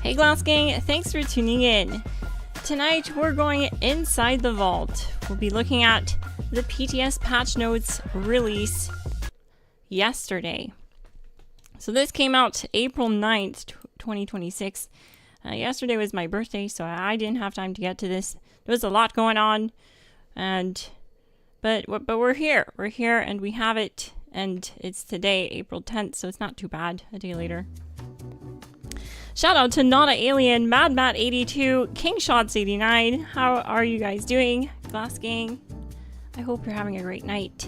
Hey Glass Gang, thanks for tuning in. Tonight we're going inside the vault. We'll be looking at the PTS patch notes release yesterday. So this came out April 9th, 2026. Yesterday was my birthday, so I didn't have time to get to this. There was a lot going on, but we're here. We're here and we have it, and it's today, April 10th, so it's not too bad, a day later. Shout out to Not a Alien, Mad Matt 82, King Shots 89. How are you guys doing, Glass Gang? I hope you're having a great night.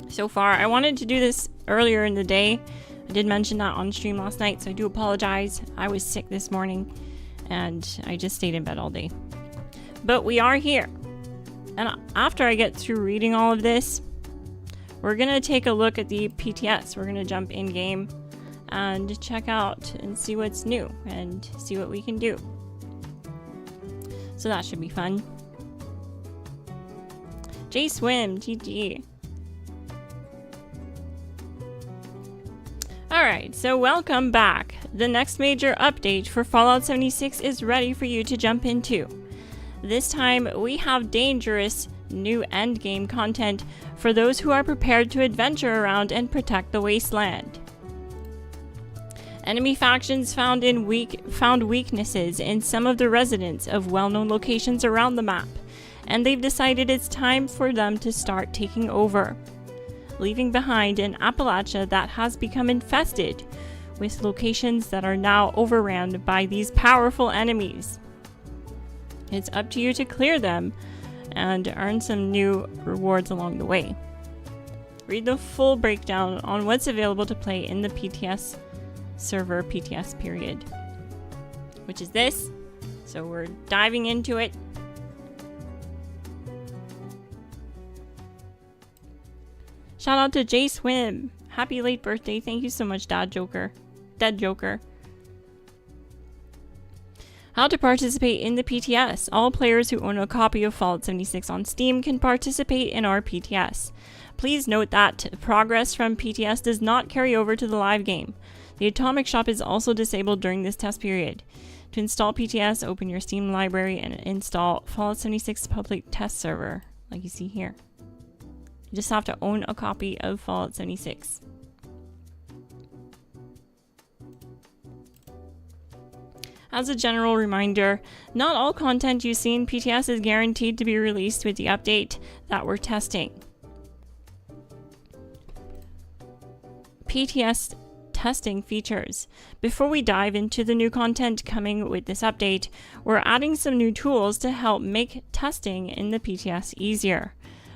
So far, I wanted to do this earlier in the day. I did mention that on stream last night, so I do apologize. I was sick this morning, and I just stayed in bed all day. But we are here. And after I get through reading all of this, we're going to take a look at the PTS. We're going to jump in-game and check out and see what's new and see what we can do. So that should be fun. J-Swim, GG. Alright, so welcome back. The next major update for Fallout 76 is ready for you to jump into. This time, we have dangerous new endgame content for those who are prepared to adventure around and protect the wasteland. Enemy factions found weaknesses in some of the residents of well-known locations around the map, and they've decided it's time for them to start taking over, leaving behind an Appalachia that has become infested with locations that are now overrun by these powerful enemies. It's up to you to clear them and earn some new rewards along the way. Read the full breakdown on what's available to play in the PTS server PTS period, which is this. So we're diving into it. Shout out to J-Swim. Happy late birthday. Thank you so much, Dead Joker. How to participate in the PTS. All players who own a copy of Fallout 76 on Steam can participate in our PTS. Please note that progress from PTS does not carry over to the live game. The Atomic Shop is also disabled during this test period. To install PTS, open your Steam library and install Fallout 76 public test server, like you see here. You just have to own a copy of Fallout 76. As a general reminder, not all content you see in PTS is guaranteed to be released with the update that we're testing. PTS testing features. Before we dive into the new content coming with this update, we're adding some new tools to help make testing in the PTS easier.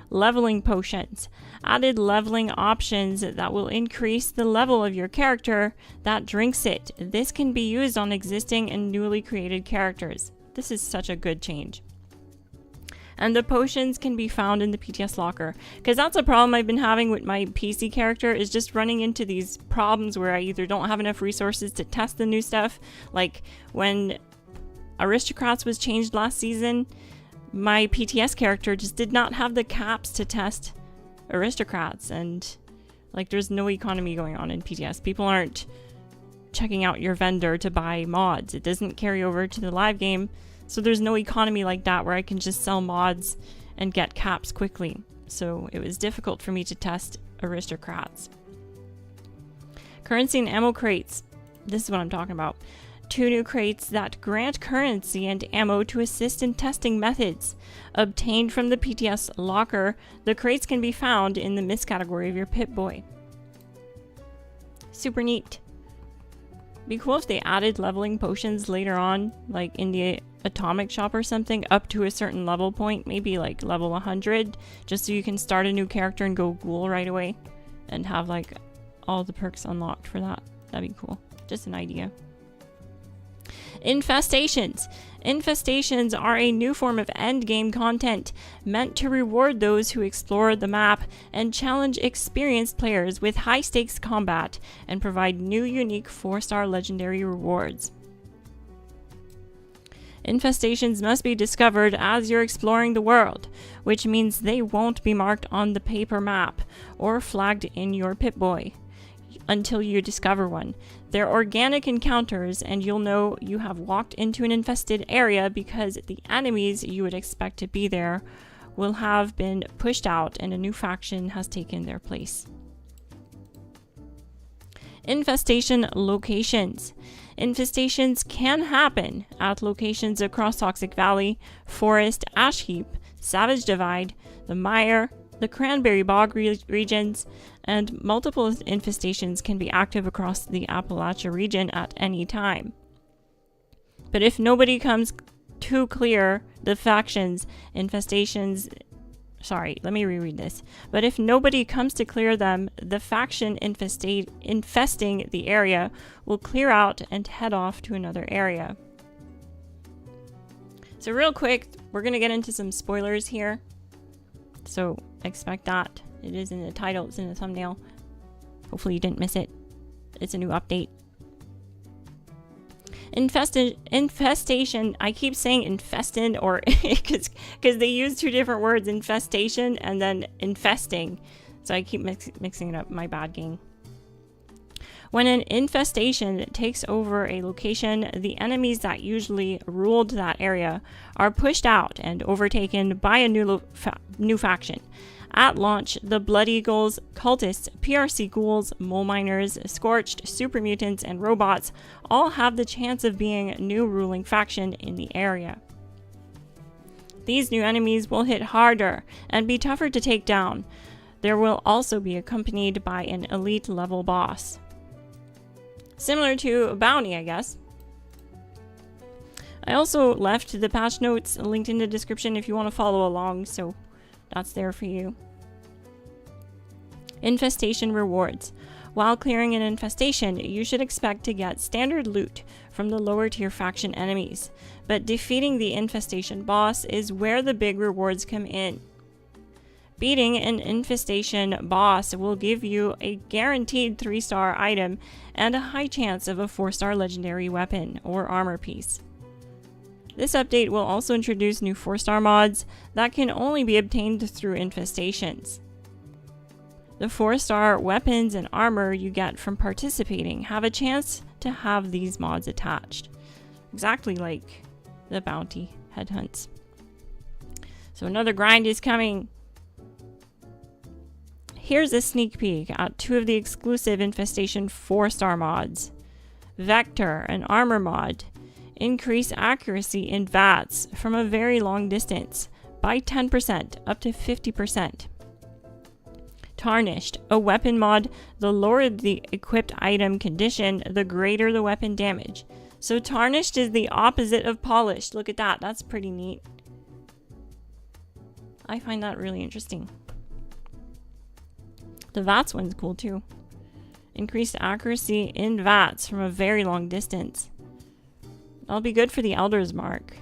Leveling potions. Added leveling options that will increase the level of your character that drinks it. This can be used on existing and newly created characters. This is such a good change. And the potions can be found in the PTS locker, because that's a problem I've been having with my PC character, is just running into these problems where I either don't have enough resources to test the new stuff. Like when Aristocrats was changed last season, my PTS character just did not have the caps to test Aristocrats, and like there's no economy going on in PTS. People aren't checking out your vendor to buy mods. It doesn't carry over to the live game. So there's no economy like that where I can just sell mods and get caps quickly. So it was difficult for me to test Aristocrats. Currency and ammo crates. This is what I'm talking about. 2 new crates that grant currency and ammo to assist in testing methods. Obtained from the PTS locker, the crates can be found in the Miss category of your Pip-Boy. Super neat. Be cool if they added leveling potions later on, like in the Atomic Shop or something, up to a certain level point, maybe like level 100, just so you can start a new character and go ghoul right away and have like all the perks unlocked for that. That'd be cool. Just an idea. Infestations. Infestations are a new form of endgame content meant to reward those who explore the map and challenge experienced players with high-stakes combat and provide new unique 4-star legendary rewards. Infestations must be discovered as you're exploring the world, which means they won't be marked on the paper map or flagged in your Pip-Boy. until you discover one. They're organic encounters, and you'll know you have walked into an infested area because the enemies you would expect to be there will have been pushed out and a new faction has taken their place. Infestation locations. Infestations can happen at locations across Toxic Valley, Forest, Ash Heap, Savage Divide, the Mire, the Cranberry Bog regions, and multiple infestations can be active across the Appalachia region at any time. But if nobody comes to clear the factions, But if nobody comes to clear them, the faction infesting the area will clear out and head off to another area. So real quick, we're going to get into some spoilers here. So expect that. It is in the title, it's in the thumbnail. Hopefully you didn't miss it. It's a new update. Infestation, I keep saying infestin or because they use two different words, infestation and then infesting. So I keep mixing it up. My bad, gang. When an infestation takes over a location, the enemies that usually ruled that area are pushed out and overtaken by a new faction. At launch, the Blood Eagles, Cultists, PRC Ghouls, Mole Miners, Scorched, Super Mutants, and Robots all have the chance of being a new ruling faction in the area. These new enemies will hit harder and be tougher to take down. There will also be accompanied by an elite level boss. Similar to a bounty, I guess. I also left the patch notes linked in the description if you want to follow along, so that's there for you. Infestation rewards. While clearing an infestation, you should expect to get standard loot from the lower tier faction enemies, but defeating the infestation boss is where the big rewards come in. Beating an infestation boss will give you a guaranteed 3-star item and a high chance of a 4-star legendary weapon or armor piece. This update will also introduce new 4-star mods that can only be obtained through infestations. The 4-star weapons and armor you get from participating have a chance to have these mods attached, exactly like the bounty headhunts. So another grind is coming. Here's a sneak peek at 2 of the exclusive Infestation 4-star mods. Vector, an armor mod. Increase accuracy in VATS from a very long distance by 10% up to 50%. Tarnished, a weapon mod. The lower the equipped item condition, the greater the weapon damage. So Tarnished is the opposite of Polished. Look at that. That's pretty neat. I find that really interesting. The VATS one's cool too. Increased accuracy in VATS from a very long distance. That'll be good for the Elder's Mark.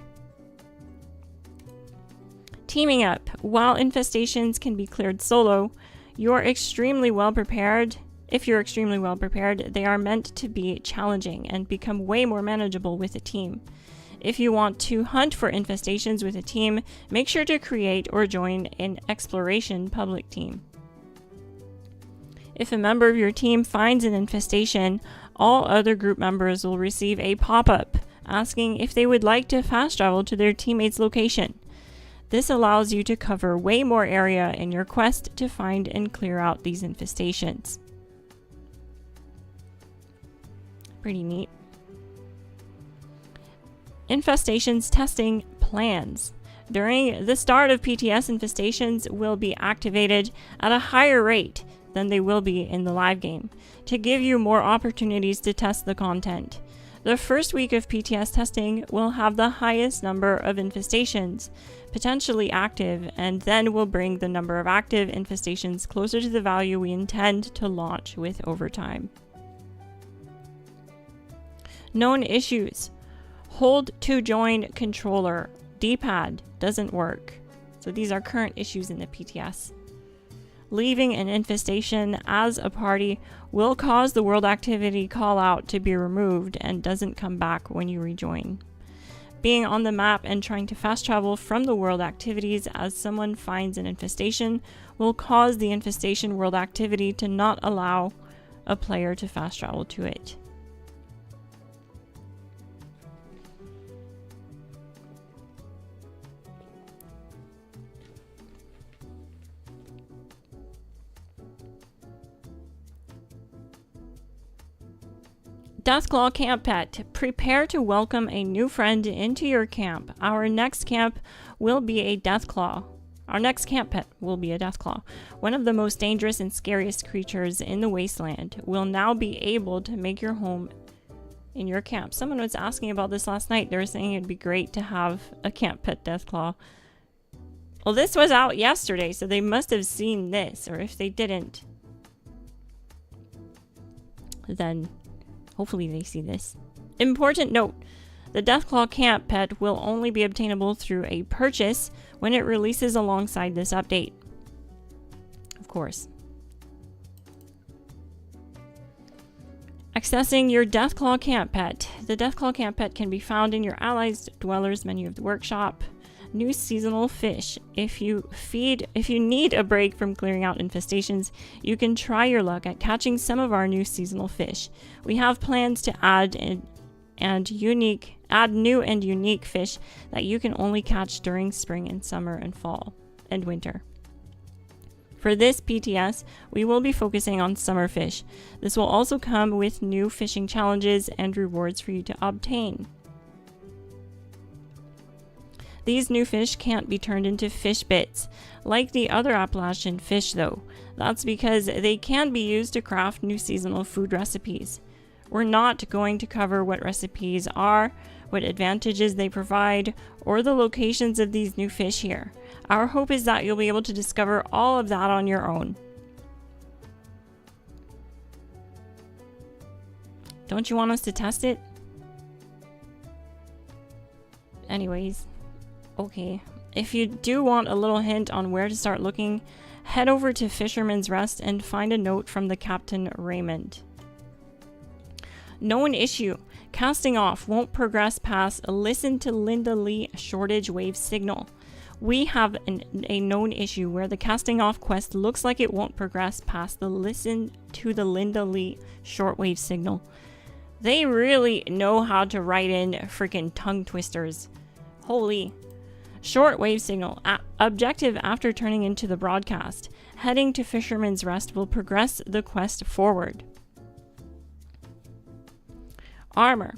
Teaming up. While infestations can be cleared solo, you're extremely well prepared. If you're extremely well prepared, they are meant to be challenging and become way more manageable with a team. If you want to hunt for infestations with a team, make sure to create or join an exploration public team. If a member of your team finds an infestation, all other group members will receive a pop-up asking if they would like to fast travel to their teammate's location. This allows you to cover way more area in your quest to find and clear out these infestations. Pretty neat. Infestations testing plans. During the start of PTS, infestations will be activated at a higher rate than they will be in the live game to give you more opportunities to test the content. The first week of PTS testing will have the highest number of infestations potentially active, and then will bring the number of active infestations closer to the value we intend to launch with over time. Known issues. Hold to join controller. D-pad doesn't work. So these are current issues in the PTS. Leaving an infestation as a party will cause the world activity callout to be removed and doesn't come back when you rejoin. Being on the map and trying to fast travel from the world activities as someone finds an infestation will cause the infestation world activity to not allow a player to fast travel to it. Deathclaw Camp Pet. Prepare to welcome a new friend into your camp. Our next camp will be a Deathclaw. Our next camp pet will be a Deathclaw. One of the most dangerous and scariest creatures in the wasteland will now be able to make your home in your camp. Someone was asking about this last night. They were saying it'd be great to have a camp pet Deathclaw. Well, this was out yesterday, so they must have seen this, or if they didn't, then hopefully they see this. Important note, the Deathclaw Camp Pet will only be obtainable through a purchase when it releases alongside this update. Of course. Accessing your Deathclaw Camp Pet. The Deathclaw Camp Pet can be found in your Allies Dwellers menu of the workshop. New seasonal fish. If you need a break from clearing out infestations, you can try your luck at catching some of our new seasonal fish. We have plans to add new and unique fish that you can only catch during spring and summer and fall and winter. For this PTS, we will be focusing on summer fish. This will also come with new fishing challenges and rewards for you to obtain. These new fish can't be turned into fish bits, like the other Appalachian fish though. That's because they can be used to craft new seasonal food recipes. We're not going to cover what recipes are, what advantages they provide, or the locations of these new fish here. Our hope is that you'll be able to discover all of that on your own. Don't you want us to test it? Anyways. Okay, if you do want a little hint on where to start looking, head over to Fisherman's Rest and find a note from the Captain Raymond. Known issue. Casting off won't progress past a listen to Linda Lee shortage wave signal. We have a known issue where the casting off quest looks like it won't progress past the listen to the Linda Lee shortwave signal. They really know how to write in freaking tongue twisters. Holy. Shortwave signal. Objective after turning into the broadcast. Heading to Fisherman's Rest will progress the quest forward. Armor.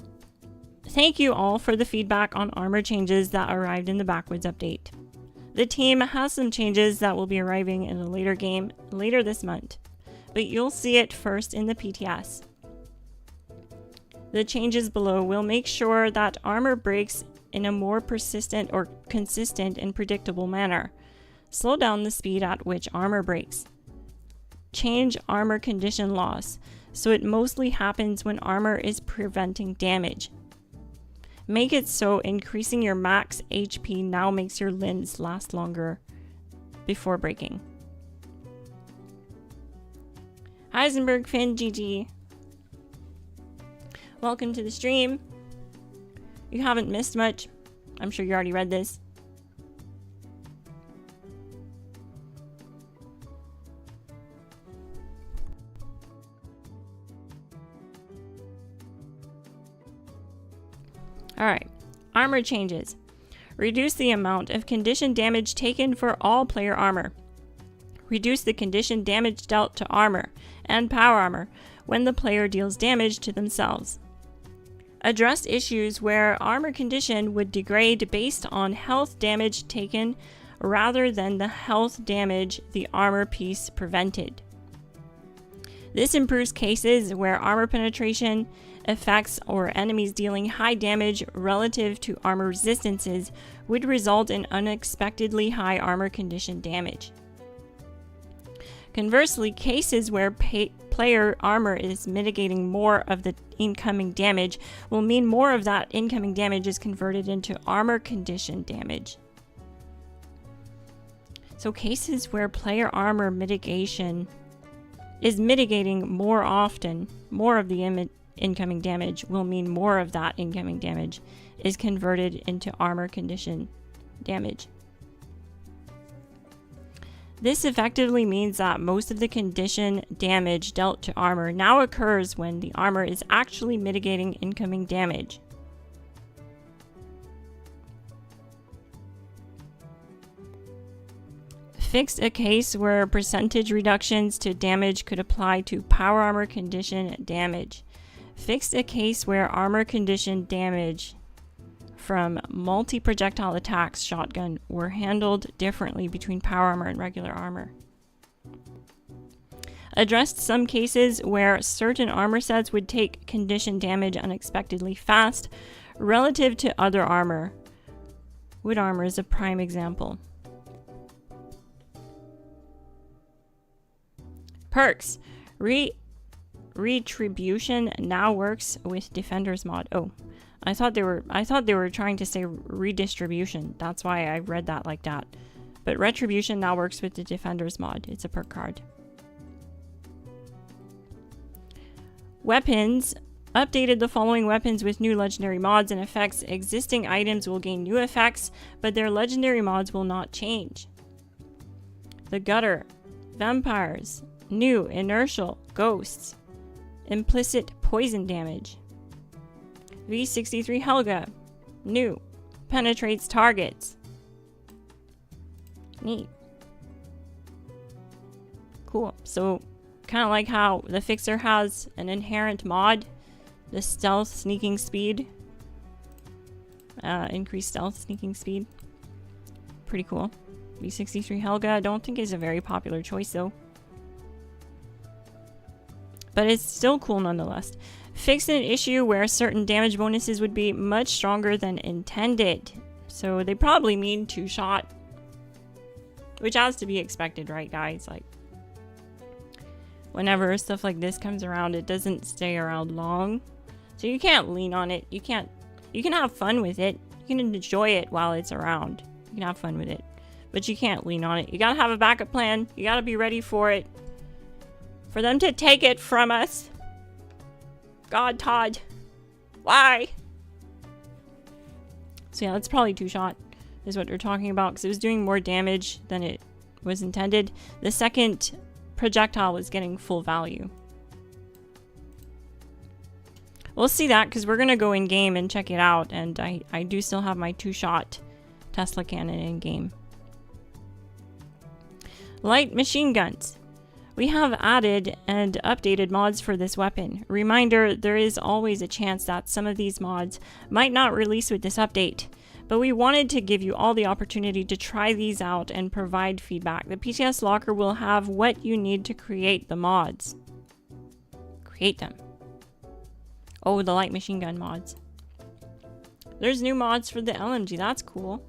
Thank you all for the feedback on armor changes that arrived in the Backwoods update. The team has some changes that will be arriving in a later game later this month, but you'll see it first in the PTS. The changes below will make sure that armor breaks in a more persistent or consistent and predictable manner. Slow down the speed at which armor breaks. Change armor condition loss, so it mostly happens when armor is preventing damage. Make it so increasing your max HP now makes your limbs last longer before breaking. Heisenberg Finn GG. Welcome to the stream. You haven't missed much. I'm sure you already read this. Alright, armor changes. Reduce the amount of condition damage taken for all player armor. Reduce the condition damage dealt to armor and power armor when the player deals damage to themselves. Address issues where armor condition would degrade based on health damage taken rather than the health damage the armor piece prevented. This improves cases where armor penetration effects or enemies dealing high damage relative to armor resistances would result in unexpectedly high armor condition damage. Conversely, cases where player armor is mitigating more of the incoming damage will mean more of that incoming damage is converted into armor condition damage. So cases where player armor mitigation is mitigating more often, more of the incoming damage will mean more of that incoming damage is converted into armor condition damage. This effectively means that most of the condition damage dealt to armor now occurs when the armor is actually mitigating incoming damage. Fixed a case where percentage reductions to damage could apply to power armor condition damage. Fixed a case where armor condition damage from multi-projectile attacks shotgun were handled differently between power armor and regular armor. Addressed some cases where certain armor sets would take condition damage unexpectedly fast relative to other armor. Wood armor is a prime example. Perks. Retribution now works with Defender's mod. Oh, I thought they were trying to say redistribution. That's why I read that like that. But Retribution now works with the Defender's mod. It's a perk card. Weapons. Updated the following weapons with new legendary mods and effects. Existing items will gain new effects, but their legendary mods will not change. The Gutter. Vampires. New inertial ghosts. Implicit poison damage. V63 Helga. New. Penetrates targets. Neat. Cool. So, kind of like how the Fixer has an inherent mod. The stealth sneaking speed. Increased stealth sneaking speed. Pretty cool. V63 Helga, I don't think is a very popular choice though. But it's still cool nonetheless. Fixed an issue where certain damage bonuses would be much stronger than intended. So they probably mean 2-shot. Which has to be expected, right guys? Like, whenever stuff like this comes around, it doesn't stay around long. So you can't lean on it. You can have fun with it. You can enjoy it while it's around. You can have fun with it. But you can't lean on it. You gotta have a backup plan. You gotta be ready for it. For them to take it from us. God, Todd. Why? So yeah, that's probably 2-shot is what they're talking about, because it was doing more damage than it was intended. The second projectile was getting full value. We'll see that, because we're going to go in-game and check it out, and I do still have my 2-shot Tesla cannon in-game. Light machine guns. We have added and updated mods for this weapon. Reminder, there is always a chance that some of these mods might not release with this update, but we wanted to give you all the opportunity to try these out and provide feedback. The PTS Locker will have what you need to create the mods. Create them. Oh, the light machine gun mods. There's new mods for the LMG, that's cool.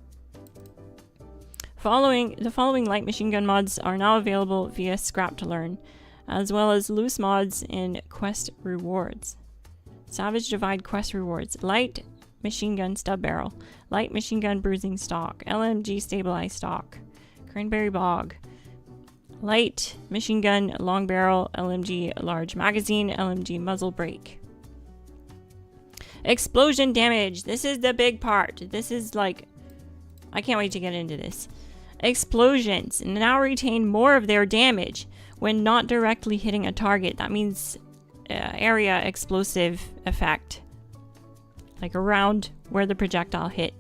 The following light machine gun mods are now available via Scrap to Learn, as well as loose mods in Quest Rewards. Savage Divide Quest Rewards. Light machine gun stub barrel. Light machine gun bruising stock. LMG stabilized stock. Cranberry Bog. Light machine gun long barrel. LMG large magazine. LMG muzzle brake. Explosion damage. This is the big part. This is like... I can't wait to get into this. Explosions now retain more of their damage when not directly hitting a target. That means area explosive effect. Like around where the projectile hit.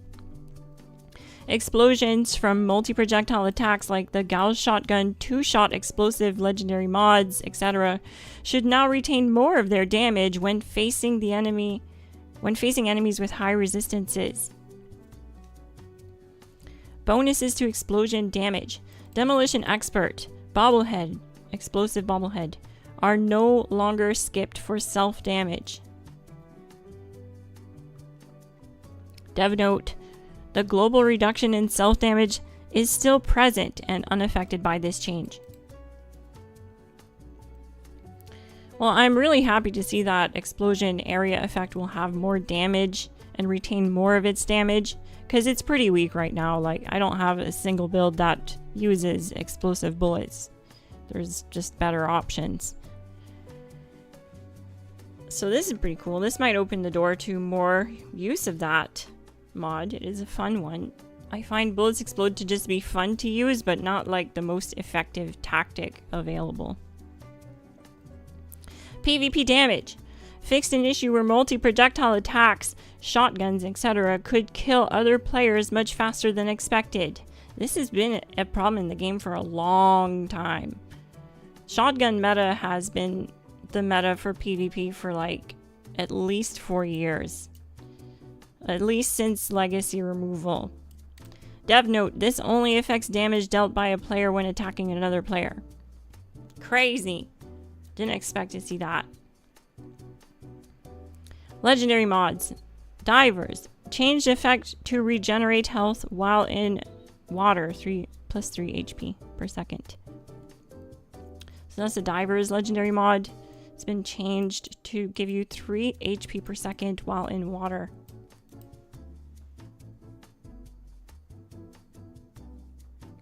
Explosions from multi-projectile attacks like the Gauss shotgun, 2-shot explosive legendary mods, etc. should now retain more of their damage when facing enemies with high resistances. Bonuses to explosion damage. Demolition Expert, Bobblehead, Explosive Bobblehead, are no longer skipped for self-damage. Dev note, the global reduction in self-damage is still present and unaffected by this change. Well, I'm really happy to see that explosion area effect will have more damage and retain more of its damage, because it's pretty weak right now. Like, I don't have a single build that uses explosive bullets. There's just better options. So this is pretty cool. This might open the door to more use of that mod. It is a fun one. I find bullets explode to just be fun to use, but not like the most effective tactic available. PvP damage. Fixed an issue where multi-projectile attacks, shotguns, etc. could kill other players much faster than expected. This has been a problem in the game for a long time. Shotgun meta has been the meta for PvP for like at least 4 years. At least since Legacy removal. Dev note, this only affects damage dealt by a player when attacking another player. Crazy. Didn't expect to see that. Legendary mods. Divers. Changed effect to regenerate health while in water. Plus 3 HP per second. So that's the Divers legendary mod. It's been changed to give you 3 HP per second while in water.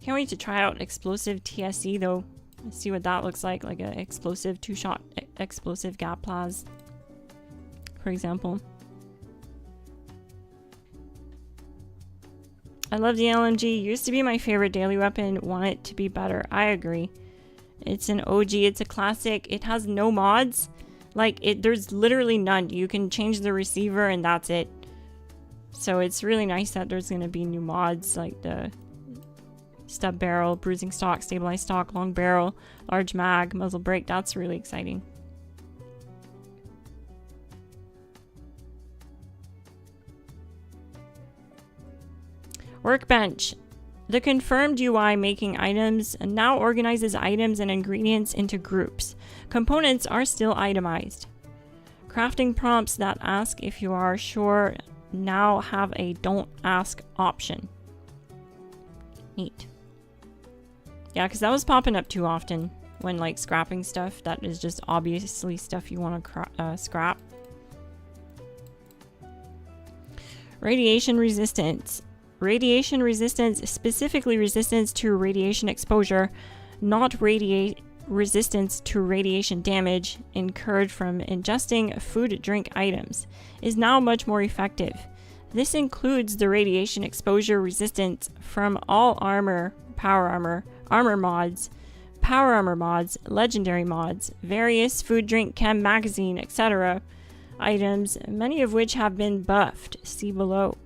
Can't wait to try out explosive TSE though. Let's see what that looks like an explosive 2-shot explosive gap plas, for example. I love the LMG. Used to be my favorite daily weapon. Want it to be better. I agree. It's an OG. It's a classic. It has no mods. Like, there's literally none. You can change the receiver and that's it. So it's really nice that there's going to be new mods like the stub barrel, bruising stock, stabilized stock, long barrel, large mag, muzzle brake. That's really exciting. Workbench. The confirmed UI making items now organizes items and ingredients into groups. Components are still itemized. Crafting prompts that ask if you are sure now have a don't ask option. Neat. Yeah, because that was popping up too often when like scrapping stuff that is just obviously stuff you want to scrap. Radiation resistance. Radiation resistance, specifically resistance to radiation exposure, not resistance to radiation damage incurred from ingesting food drink items, is now much more effective. This includes the radiation exposure resistance from all armor, power armor mods, power armor mods, legendary mods, various food drink chem magazine, etc. items, many of which have been buffed. See below.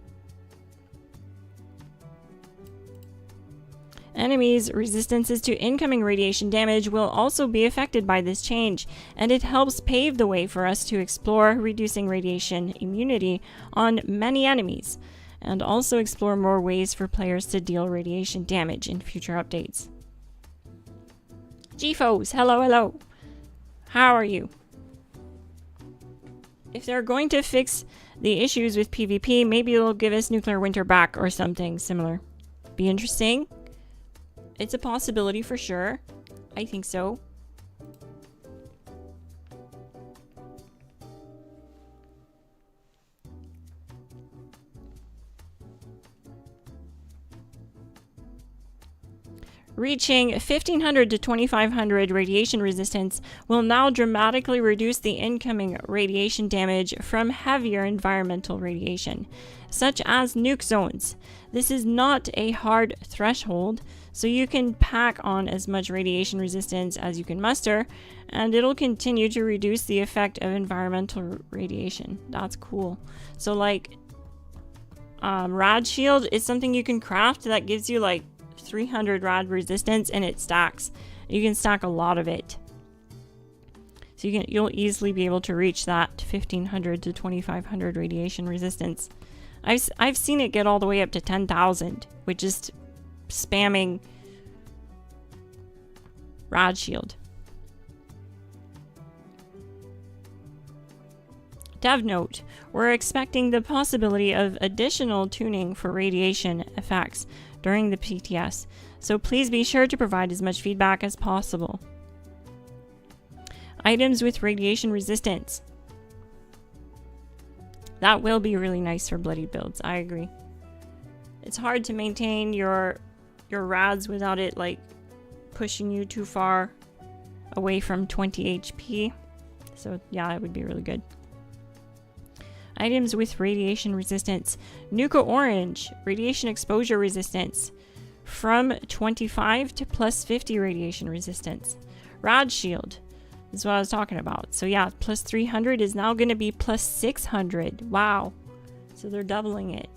Enemies' resistances to incoming radiation damage will also be affected by this change, and it helps pave the way for us to explore reducing radiation immunity on many enemies, and also explore more ways for players to deal radiation damage in future updates. GFOs, hello. How are you? If they're going to fix the issues with PvP, maybe they'll give us nuclear winter back or something similar. Be interesting. It's a possibility for sure. I think so. Reaching 1500 to 2500 radiation resistance will now dramatically reduce the incoming radiation damage from heavier environmental radiation, such as nuke zones. This is not a hard threshold, so you can pack on as much radiation resistance as you can muster, and it'll continue to reduce the effect of environmental radiation. That's cool. So like, rad shield is something you can craft that gives you like 300 rad resistance, and it stacks. You can stack a lot of it. So you'll easily be able to reach that 1500 to 2500 radiation resistance. I've seen it get all the way up to 10,000 with just spamming rad shield. Dev note, we're expecting the possibility of additional tuning for radiation effects during the PTS, so please be sure to provide as much feedback as possible. Items with radiation resistance. That will be really nice for bloody builds, I agree. It's hard to maintain your rads without it like pushing you too far away from 20 HP. So yeah, it would be really good. Items with radiation resistance. Nuka Orange, radiation exposure resistance. From 25 to plus 50 radiation resistance. Rad Shield is what I was talking about. So yeah, plus 300 is now going to be plus 600. Wow. So they're doubling it.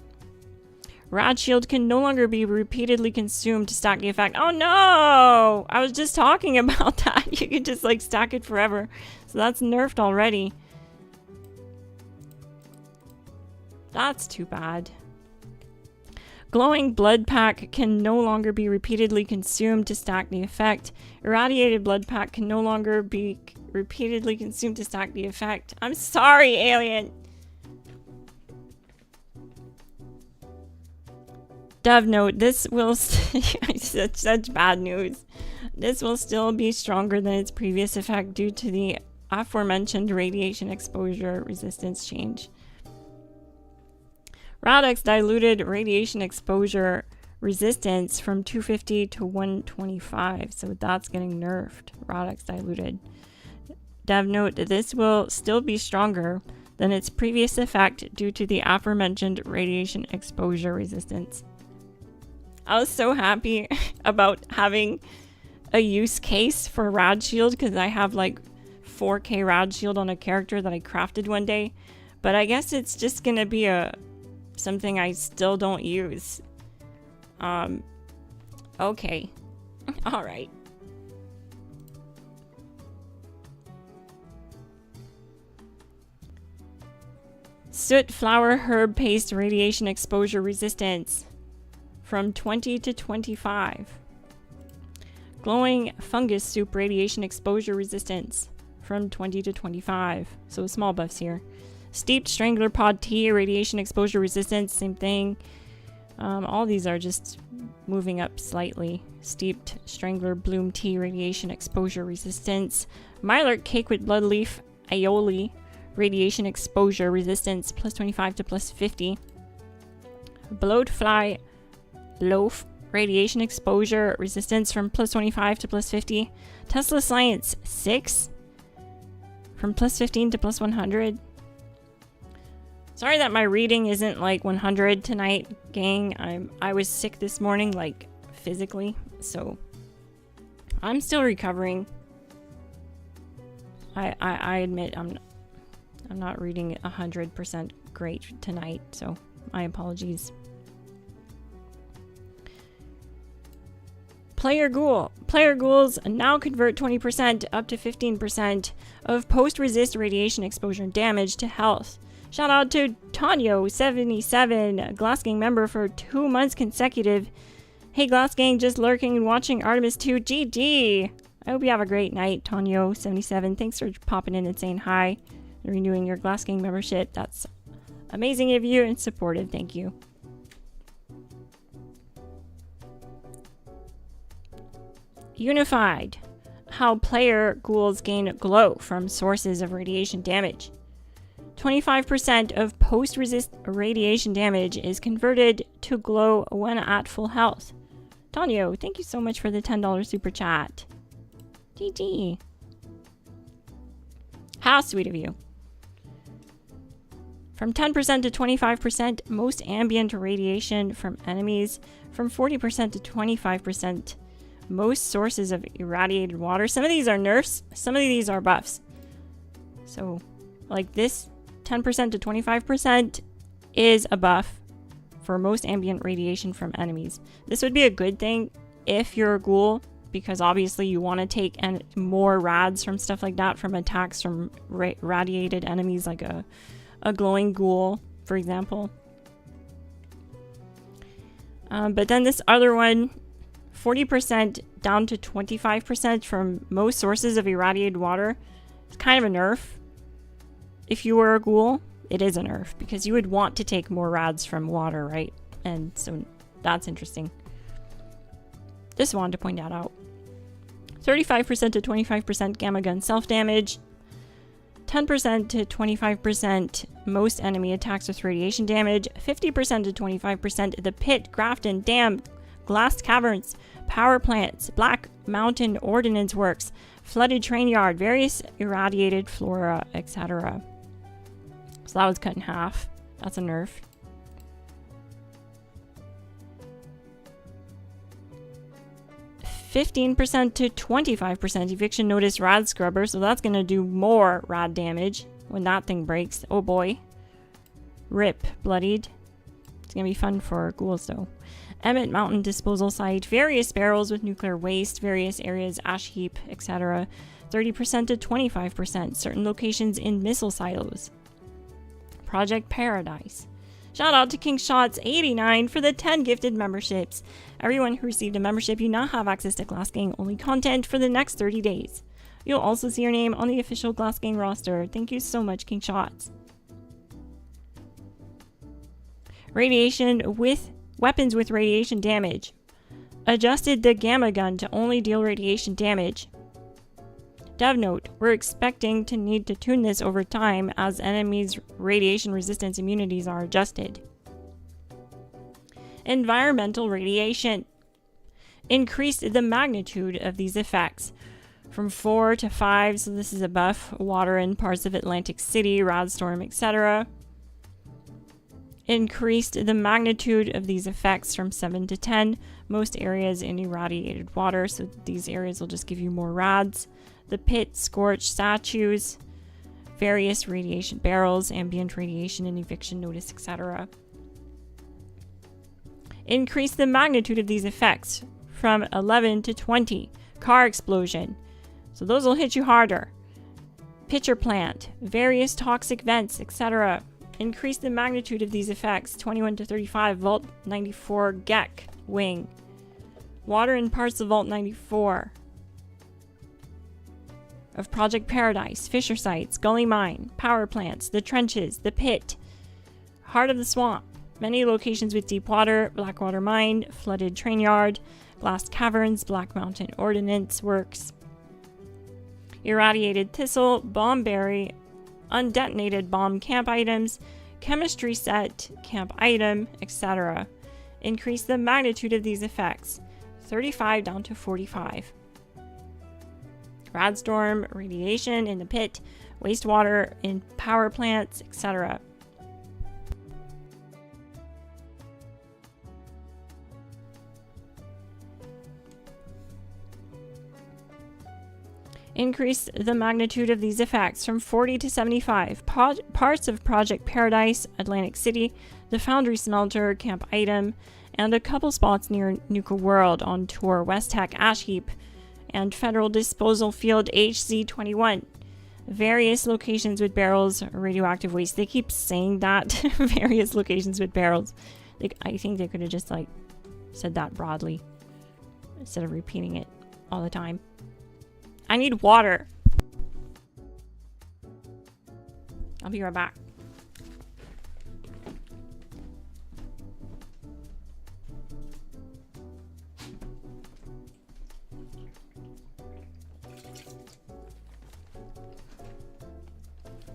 Rad Shield can no longer be repeatedly consumed to stack the effect. Oh no! I was just talking about that. You could just like stack it forever. So that's nerfed already. That's too bad. Glowing Blood Pack can no longer be repeatedly consumed to stack the effect. Irradiated Blood Pack can no longer be repeatedly consumed to stack the effect. I'm sorry, alien! Dev note, this will such bad news. This will still be stronger than its previous effect due to the aforementioned radiation exposure resistance change. Radix diluted radiation exposure resistance from 250 to 125, so that's getting nerfed. Radix diluted. Dev note, this will still be stronger than its previous effect due to the aforementioned radiation exposure resistance. I was so happy about having a use case for Rad Shield because I have like 4K Rad Shield on a character that I crafted one day, but I guess it's just gonna be something I still don't use. Okay. All right. Soot Flower Herb Paste Radiation Exposure Resistance from 20 to 25. Glowing Fungus Soup Radiation Exposure Resistance from 20 to 25. So small buffs here. Steeped Strangler Pod Tea Radiation Exposure Resistance, same thing. All these are just moving up slightly. Steeped Strangler Bloom Tea Radiation Exposure Resistance. Mylark Cake with Bloodleaf Aioli Radiation Exposure Resistance plus 25 to plus 50. Bloatfly Loaf Radiation Exposure Resistance from plus 25 to plus 50. Tesla Science 6 from plus 15 to plus 100. Sorry that my reading isn't like 100 tonight, gang. I was sick this morning, like physically, so I'm still recovering. I admit I'm not reading 100% great tonight, so my apologies. Player Ghoul. Player Ghouls now convert 20% up to 15% of post-resist radiation exposure damage to health. Shout out to Tonyo77, Glass Gang member for 2 months consecutive. Hey Glass Gang, just lurking and watching Artemis 2 GG. I hope you have a great night, Tonyo77. Thanks for popping in and saying hi and renewing your Glass Gang membership. That's amazing of you and supportive. Thank you. Unified. How player ghouls gain glow from sources of radiation damage. 25% of post-resist radiation damage is converted to glow when at full health. Tonyo, thank you so much for the $10 super chat. GG. How sweet of you. From 10% to 25%, most ambient radiation from enemies. From 40% to 25%, most sources of irradiated water. Some of these are nerfs, some of these are buffs. So, like this 10% to 25% is a buff for most ambient radiation from enemies. This would be a good thing if you're a ghoul, because obviously you want to take more rads from stuff like that, from attacks from radiated enemies, like a glowing ghoul, for example. But then this other one, 40% down to 25% from most sources of irradiated water. It's kind of a nerf. If you were a ghoul, it is a nerf, because you would want to take more rads from water, right? And so that's interesting. Just wanted to point that out. 35% to 25% gamma gun self-damage. 10% to 25% most enemy attacks with radiation damage. 50% to 25% the pit, Grafton, dam, glass caverns, power plants, Black Mountain Ordnance Works, flooded train yard, various irradiated flora, etc. So that was cut in half. That's a nerf. %15% to 25% eviction notice rad scrubber. So that's going to do more rad damage when that thing breaks. Oh boy. Rip. Bloodied. It's going to be fun for ghouls though. Emmett Mountain disposal site. Various barrels with nuclear waste. Various areas, ash heap, etc. 30% to 25%. Certain locations in missile silos. Project Paradise. Shout out to King Shots 89 for the 10 gifted memberships. Everyone who received a membership, you now have access to Glass Gang only content for the next 30 days. You'll also see your name on the official Glass Gang roster. Thank you so much, King Shots. Radiation with weapons with radiation damage. Adjusted the gamma gun to only deal radiation damage. Dev note, we're expecting to need to tune this over time as enemies' radiation resistance immunities are adjusted. Environmental radiation. Increased the magnitude of these effects from 4 to 5, so this is a buff, water in parts of Atlantic City, Radstorm, etc. Increased the magnitude of these effects from 7 to 10, most areas in irradiated water, so these areas will just give you more rads. The pit, scorch, statues, various radiation barrels, ambient radiation and eviction notice, etc. Increase the magnitude of these effects from 11 to 20. Car explosion. So those will hit you harder. Pitcher plant, various toxic vents, etc. Increase the magnitude of these effects. 21 to 35. Vault 94 Gek wing. Water in parts of Vault 94. Of Project Paradise, Fisher sites, Gully Mine, power plants, the trenches, the pit, heart of the swamp, many locations with deep water, Blackwater Mine, flooded train yard, glass caverns, Black Mountain Ordnance Works, irradiated thistle, bomb berry, undetonated bomb camp items, chemistry set, camp item, etc. Increase the magnitude of these effects, 35 down to 45. Radstorm, radiation in the pit, wastewater in power plants, etc. Increase the magnitude of these effects from 40 to 75. Parts of Project Paradise, Atlantic City, the Foundry Smelter, Camp Item, and a couple spots near Nuka World on tour, West Tech Ash Heap, and Federal Disposal Field HZ21. Various locations with barrels, radioactive waste. They keep saying that. Various locations with barrels. I think they could have just said that broadly instead of repeating it all the time. I need water. I'll be right back.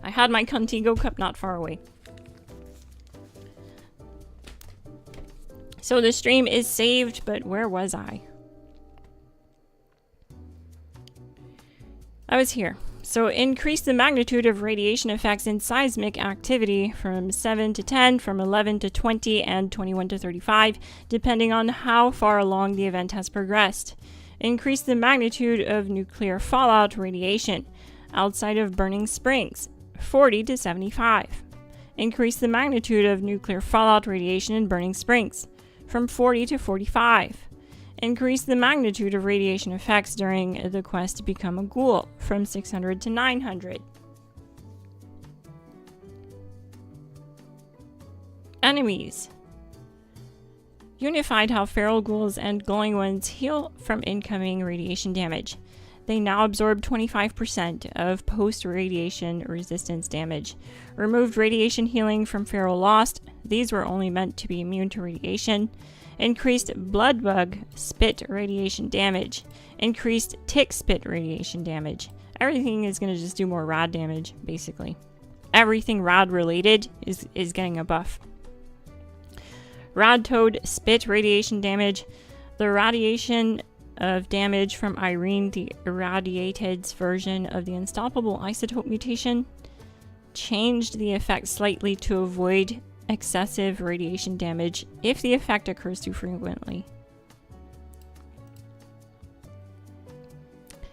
I had my Contigo cup not far away. So the stream is saved, but where was I? I was here. So increase the magnitude of radiation effects in seismic activity from 7 to 10, from 11 to 20, and 21 to 35, depending on how far along the event has progressed. Increase the magnitude of nuclear fallout radiation outside of Burning Springs, 40 to 75. Increase the magnitude of nuclear fallout radiation in Burning Springs, from 40 to 45. Increase the magnitude of radiation effects during the quest to become a ghoul, from 600 to 900. Enemies. Unified how feral ghouls and glowing ones heal from incoming radiation damage. They now absorb 25% of post-radiation resistance damage. Removed radiation healing from feral lost. These were only meant to be immune to radiation. Increased blood bug spit radiation damage. Increased tick spit radiation damage. Everything is going to just do more rad damage, basically. Everything rad related is getting a buff. Rad toad spit radiation damage. The radiation of damage from Irene, the irradiated's version of the unstoppable isotope mutation. changed the effect slightly to avoid excessive radiation damage if the effect occurs too frequently.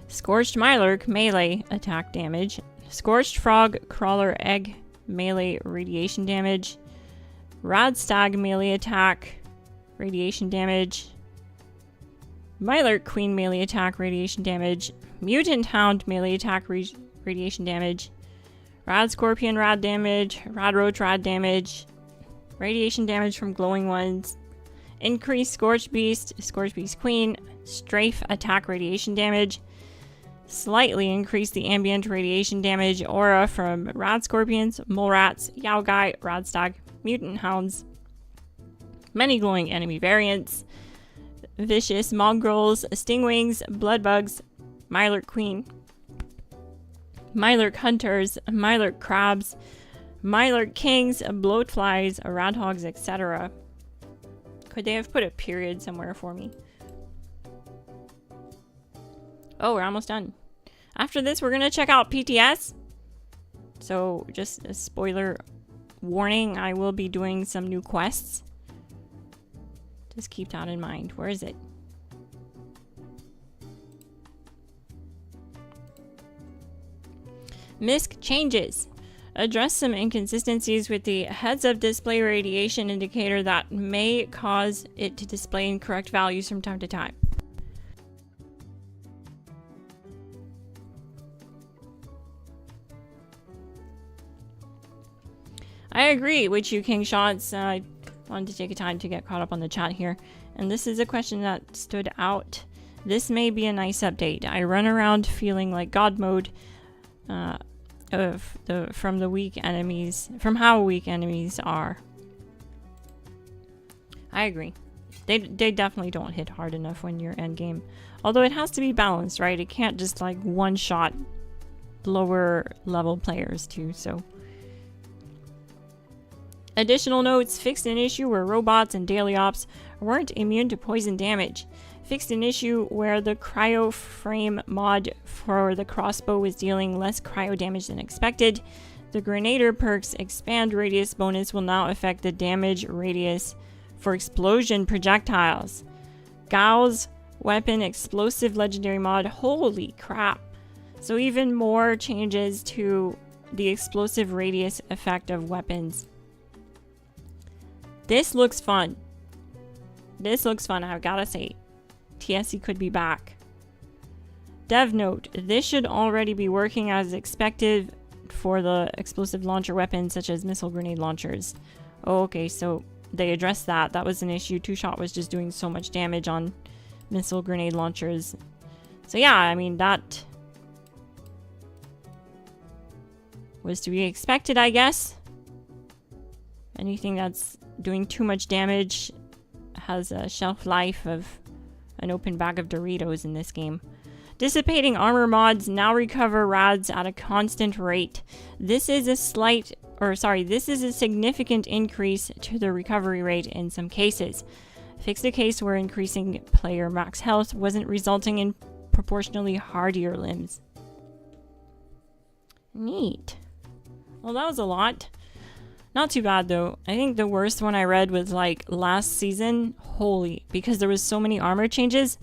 Scorched Mylark melee attack damage. Scorched Frog Crawler Egg melee radiation damage. Rad Stag melee attack radiation damage. Mylark Queen melee attack radiation damage. Mutant Hound melee attack radiation damage. Rad Scorpion rad damage. Rad Roach rad damage. Radiation damage from glowing ones. Increased Scorched Beast Queen strafe attack radiation damage. Slightly increase the ambient radiation damage aura from Rad Scorpions, Mole Rats, Yao Gai, Rad Stag, Mutant Hounds. Many glowing enemy variants. Vicious Mongrels, Stingwings, Bloodbugs, Mylark Queen, Mylark Hunters, Mylark Crabs, Mylark Kings, Bloatflies, Radhogs, etc. Could they have put a period somewhere for me? Oh, we're almost done. After this, we're going to check out PTS. So, just a spoiler warning, I will be doing some new quests. Just keep that in mind. Where is it? MISC changes. Address some inconsistencies with the heads-up display radiation indicator that may cause it to display incorrect values from time to time. I agree with you, King Shots. I wanted to take a time to get caught up on the chat here. And this is a question that stood out. This may be a nice update. I run around feeling like God mode from how weak enemies are. I agree. They definitely don't hit hard enough when you're endgame. Although it has to be balanced, right? It can't just like one-shot lower level players too, so... Additional notes, fixed an issue where robots and daily ops weren't immune to poison damage. Fixed an issue where the cryo frame mod for the crossbow was dealing less cryo damage than expected. The Grenader perk's expand radius bonus will now affect the damage radius for explosion projectiles. Gao's weapon explosive legendary mod, holy crap. So even more changes to the explosive radius effect of weapons. This looks fun. This looks fun, I've gotta say. TSE could be back. Dev note, this should already be working as expected for the explosive launcher weapons such as missile grenade launchers. Oh, okay, so they addressed that. That was an issue. Two Shot was just doing so much damage on missile grenade launchers. So yeah, I mean, that was to be expected, I guess. Anything that's doing too much damage has a shelf life of an open bag of Doritos in this game. Dissipating armor mods now recover rads at a constant rate. This is a significant increase to the recovery rate in some cases. Fixed a case where increasing player max health wasn't resulting in proportionally hardier limbs. Neat. Well, that was a lot. Not too bad though. I think the worst one I read was like last season. Holy, because there was so many armor changes.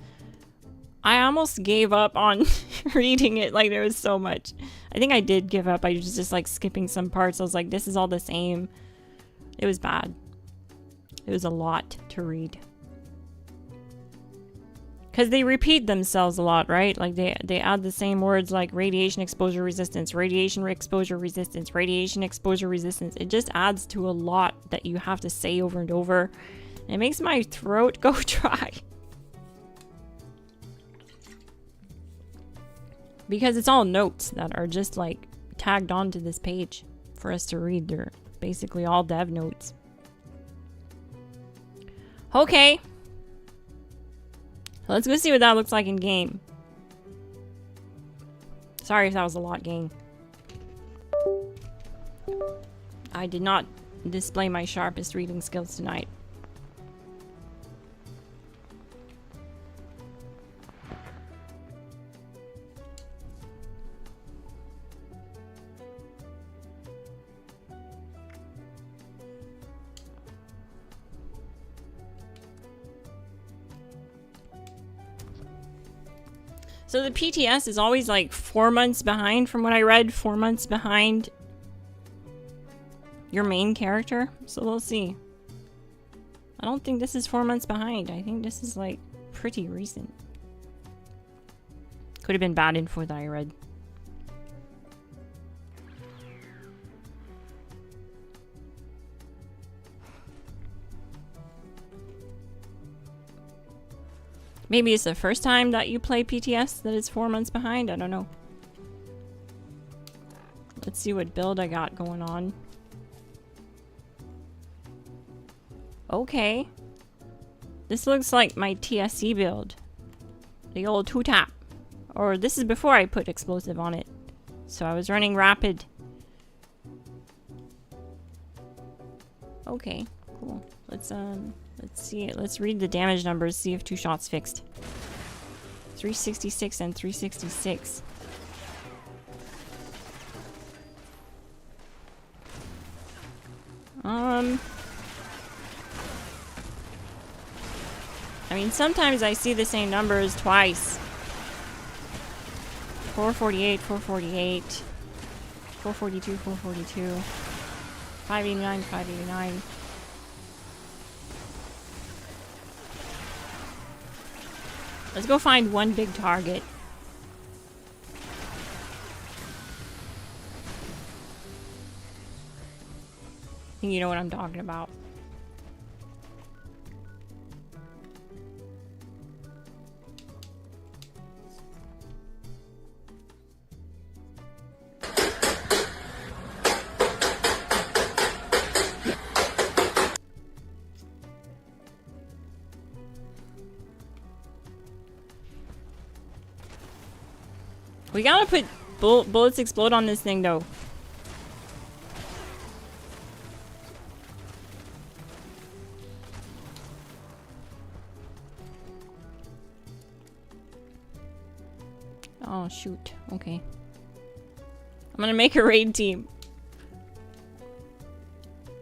I almost gave up on reading it. Like there was so much. I think I did give up. I was just like skipping some parts. I was like, this is all the same. It was bad. It was a lot to read. Because they repeat themselves a lot, right? Like they add the same words like radiation exposure resistance, radiation exposure resistance, radiation exposure resistance. It just adds to a lot that you have to say over and over. It makes my throat go dry. Because it's all notes that are just like tagged onto this page for us to read. They're basically all dev notes. Okay. Let's go see what that looks like in game. Sorry if that was a lot, gang. I did not display my sharpest reading skills tonight. So the PTS is always like 4 months behind from what I read. 4 months behind your main character. So we'll see. I don't think this is 4 months behind. I think this is like pretty recent. Could have been bad info that I read. Maybe it's the first time that you play PTS that it's 4 months behind. I don't know. Let's see what build I got going on. Okay. This looks like my TSC build. The old 2-tap. Or this is before I put explosive on it. So I was running rapid. Okay, cool. Let's see it. Let's read the damage numbers, see if 2 shots fixed. 366 and 366. I mean, sometimes I see the same numbers twice. 448, 448, 442, 442, 589, 589. Let's go find one big target. I think you know what I'm talking about. We gotta put bullets explode on this thing though. Oh shoot, okay. I'm gonna make a raid team.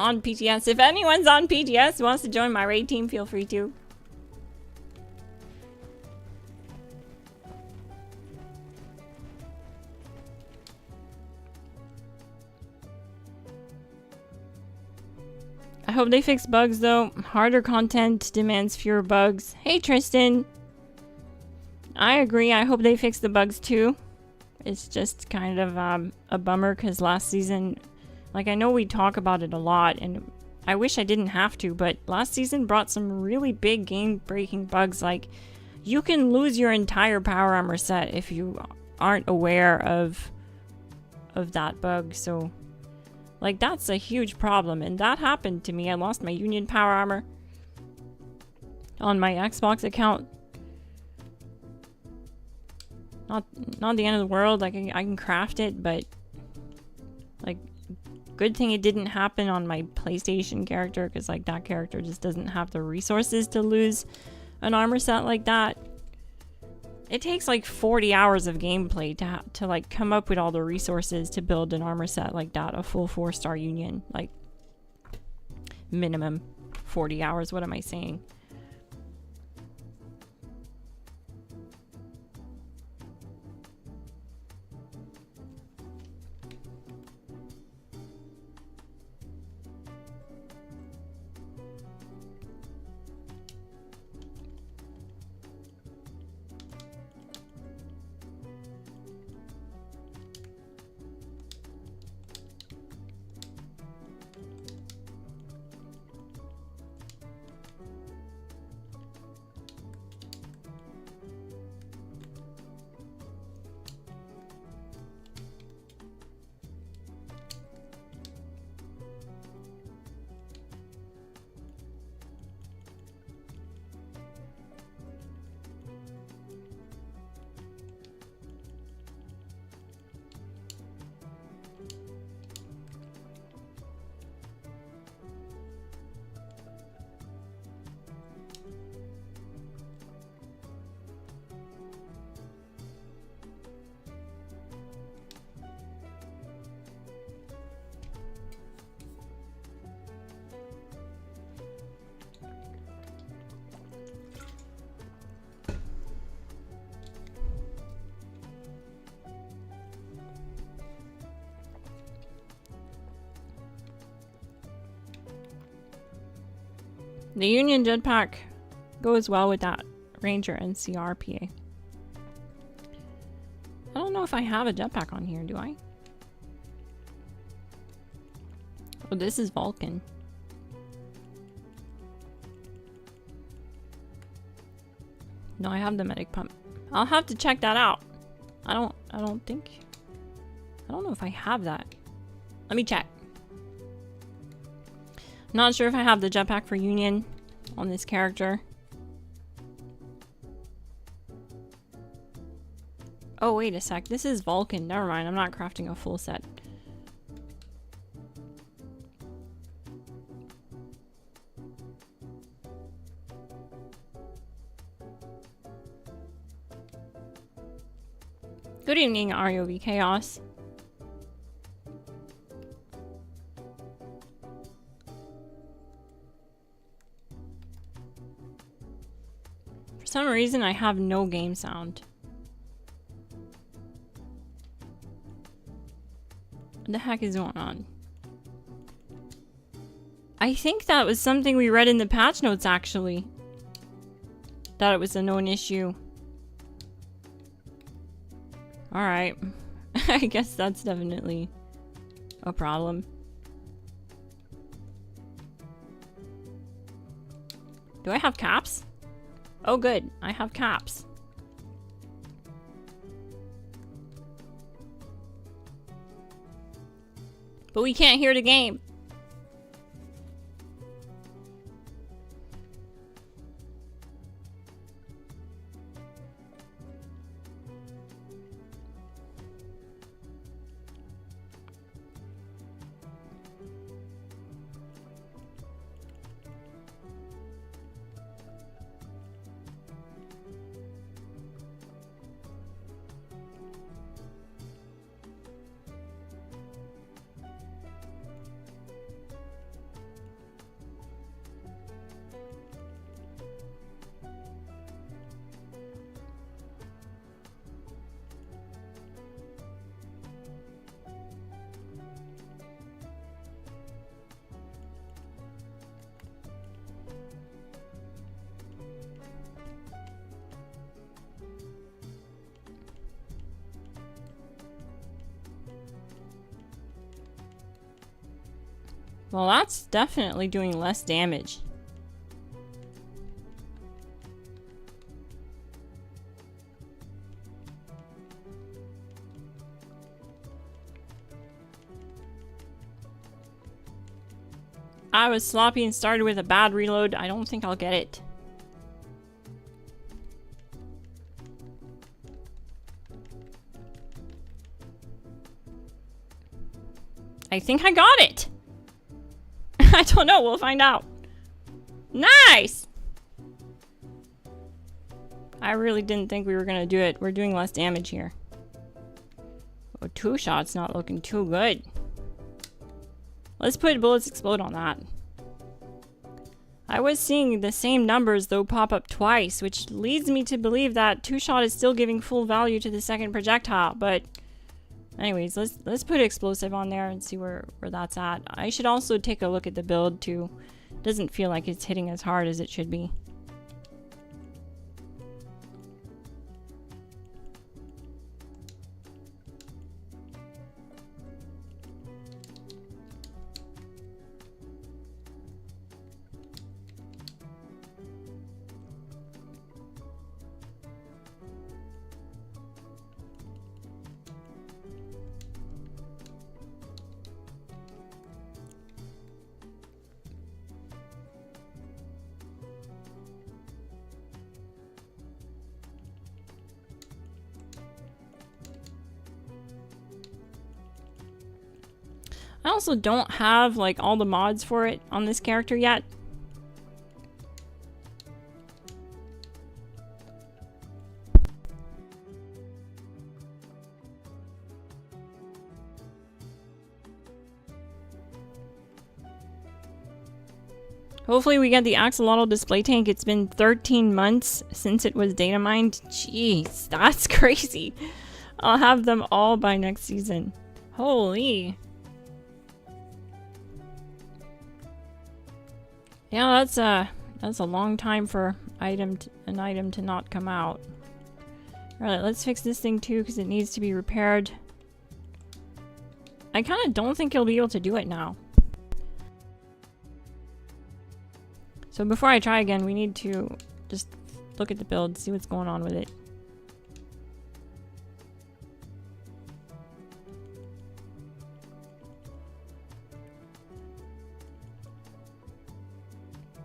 On PTS. If anyone's on PTS who wants to join my raid team, feel free to. I hope they fix bugs though. Harder content demands fewer bugs. Hey Tristan! I agree, I hope they fix the bugs too. It's just kind of a bummer because last season, like I know we talk about it a lot and I wish I didn't have to, but last season brought some really big game breaking bugs. Like you can lose your entire power armor set if you aren't aware of that bug. So like that's a huge problem, and that happened to me. I lost my Union power armor on my Xbox account. Not the end of the world. Like I can craft it, but like good thing it didn't happen on my PlayStation character, because like that character just doesn't have the resources to lose an armor set like that. It takes like 40 hours of gameplay to like come up with all the resources to build an armor set like that, a full 4-star Union. Like minimum 40 hours. What am I saying? The Union jetpack goes well with that Ranger and CRPA. I don't know if I have a jetpack on here, do I? Oh, this is Vulcan. No, I have the medic pump. I'll have to check that out. I don't know if I have that. Let me check. Not sure if I have the jetpack for Union on this character. Oh, wait a sec. This is Vulcan. Never mind. I'm not crafting a full set. Good evening, ROV Chaos. For some reason, I have no game sound. What the heck is going on? I think that was something we read in the patch notes, actually. That it was a known issue. Alright. I guess that's definitely a problem. Do I have caps? Oh good, I have caps. But we can't hear the game. Well, that's definitely doing less damage. I was sloppy and started with a bad reload. I don't think I'll get it. I think I got it! I don't know, we'll find out. Nice! I really didn't think we were gonna do it. We're doing less damage here. Oh, 2 shots not looking too good. Let's put bullets explode on that. I was seeing the same numbers though pop up twice, which leads me to believe that 2-shot is still giving full value to the second projectile, but anyways, let's put explosive on there and see where that's at. I should also take a look at the build too. Doesn't feel like it's hitting as hard as it should be. I also don't have like all the mods for it on this character yet. Hopefully we get the axolotl display tank. It's been 13 months since it was data mined. Jeez, that's crazy. I'll have them all by next season. Holy. Yeah, That's a long time for an item to not come out. Alright, let's fix this thing too, because it needs to be repaired. I kind of don't think you'll be able to do it now. So before I try again, we need to just look at the build, see what's going on with it.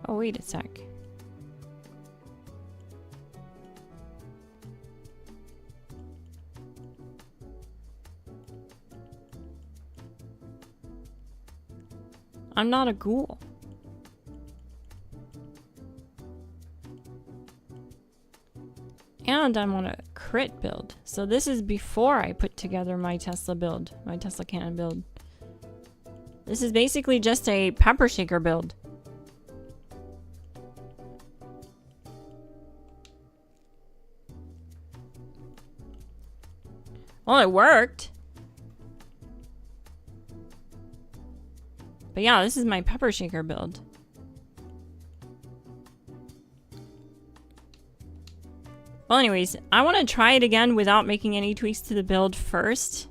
Oh, wait a sec. I'm not a ghoul. And I'm on a crit build. So this is before I put together my Tesla build, my Tesla cannon build. This is basically just a pepper shaker build. Well, it worked. But yeah, this is my pepper shaker build. Well, anyways, I want to try it again without making any tweaks to the build first.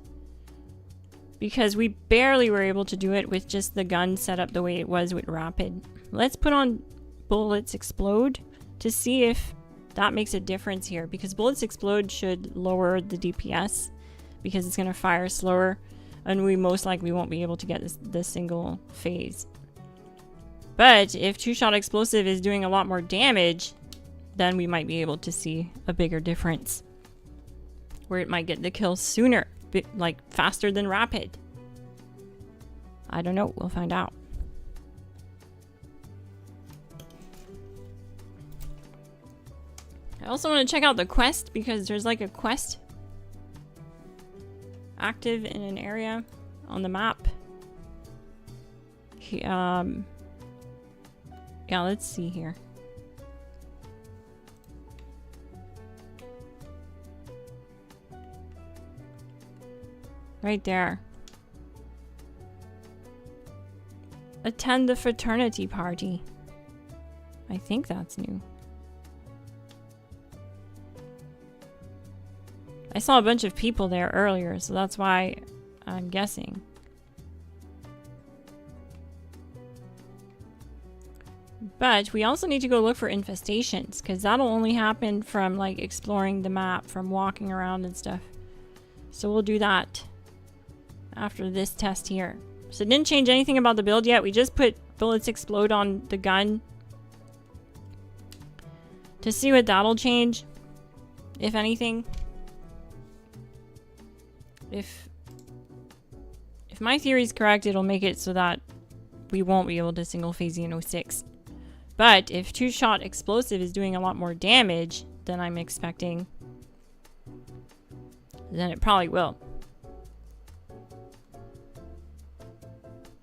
Because we barely were able to do it with just the gun set up the way it was with Rapid. Let's put on Bullets Explode to see if that makes a difference here. Because Bullets Explode should lower the DPS. Because it's going to fire slower. And we most likely won't be able to get this single phase. But if two-shot explosive is doing a lot more damage, then we might be able to see a bigger difference. Where it might get the kill sooner, like faster than Rapid. I don't know, we'll find out. I also want to check out the quest because there's like a quest active in an area on the map. Yeah, let's see here. Right there. Attend the fraternity party. I think that's new. I saw a bunch of people there earlier, so that's why I'm guessing. But we also need to go look for infestations, because that'll only happen from like exploring the map, from walking around and stuff. So we'll do that after this test here. So it didn't change anything about the build yet. We just put Bullets Explode on the gun to see what that'll change, if anything. If my theory is correct, it'll make it so that we won't be able to single phase the 06. But if two-shot explosive is doing a lot more damage than I'm expecting, then it probably will.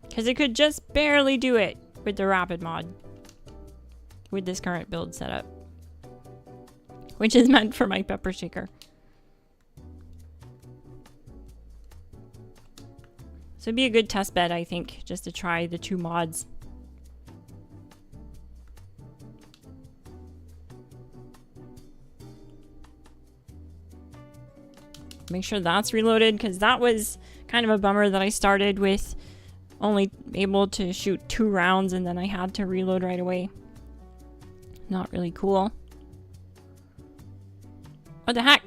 Because it could just barely do it with the Rapid mod. With this current build setup. Which is meant for my pepper shaker. So it'd be a good test bed, I think, just to try the two mods. Make sure that's reloaded, because that was kind of a bummer that I started with only able to shoot 2 rounds and then I had to reload right away. Not really cool. What the heck?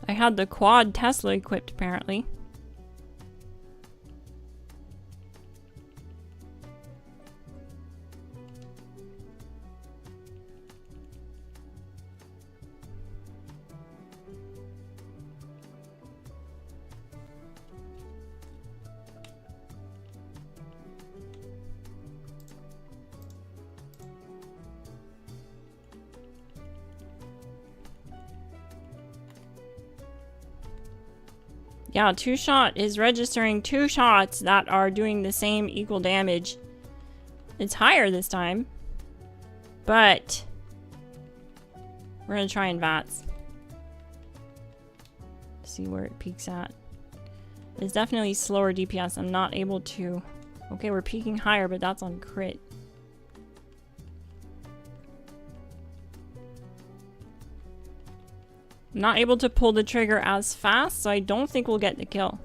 I had the quad Tesla equipped, apparently. Yeah, 2-shot is registering 2 shots that are doing the same equal damage. It's higher this time. But We're gonna try in VATS. See where it peaks at. It's definitely slower DPS. I'm not able to... Okay, we're peaking higher, but that's on crit. I'm not able to pull the trigger as fast, so I don't think we'll get the kill.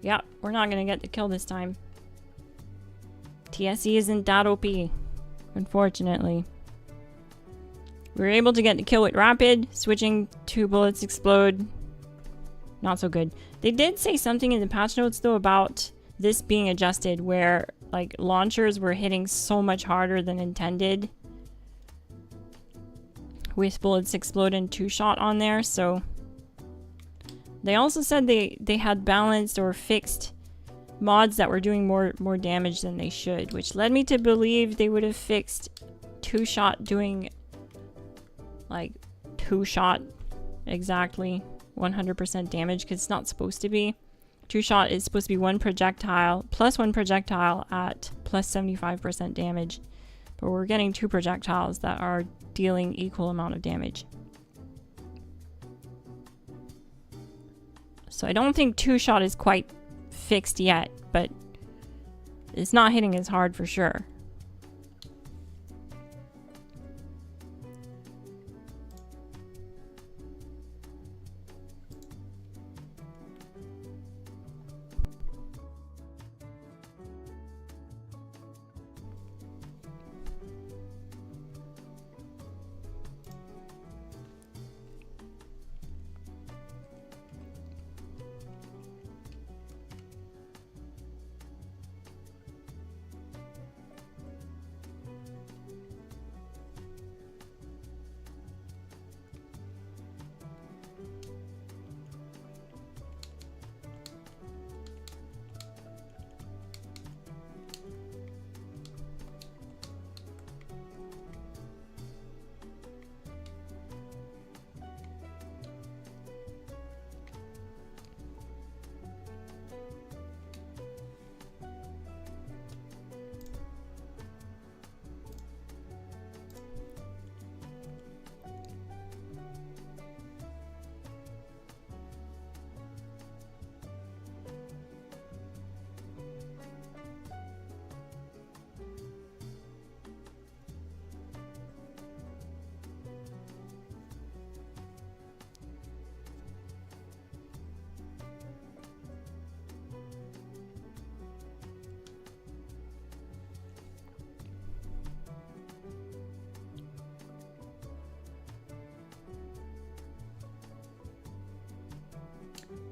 Yep, we're not gonna get the kill this time. TSE isn't that OP, unfortunately. We were able to get the kill with rapid, switching to bullets explode. Not so good. They did say something in the patch notes though about this being adjusted, where like launchers were hitting so much harder than intended with bullets explode and 2-shot on there. So they also said they had balanced or fixed mods that were doing more damage than they should, which led me to believe they would have fixed 2-shot doing like 2-shot exactly 100% damage, because it's not supposed to be. 2-shot is supposed to be one projectile plus one projectile at plus 75% damage, but we're getting 2 projectiles that are dealing equal amount of damage. So I don't think 2-shot is quite fixed yet, but it's not hitting as hard for sure.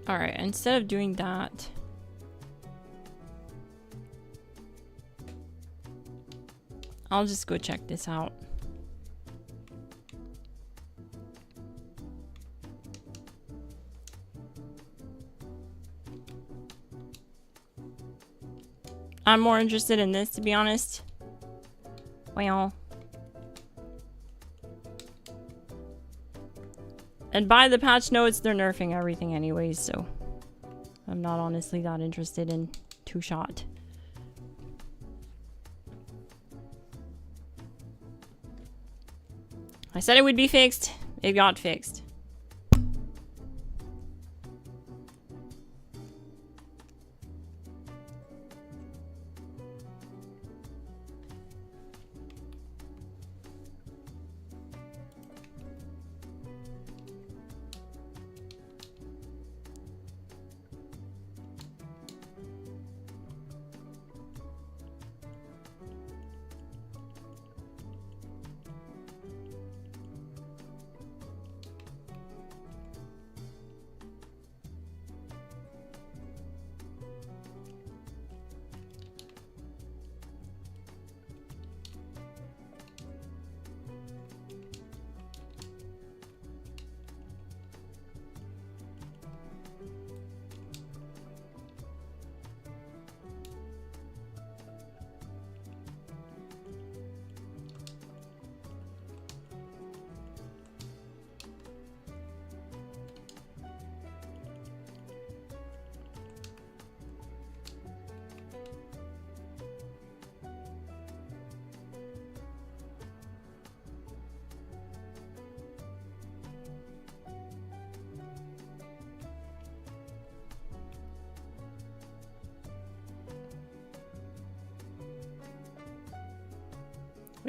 Alright, instead of doing that, I'll just go check this out. I'm more interested in this, to be honest. Well. And by the patch notes, they're nerfing everything anyways, so I'm not honestly that interested in 2-shot. I said it would be fixed. It got fixed.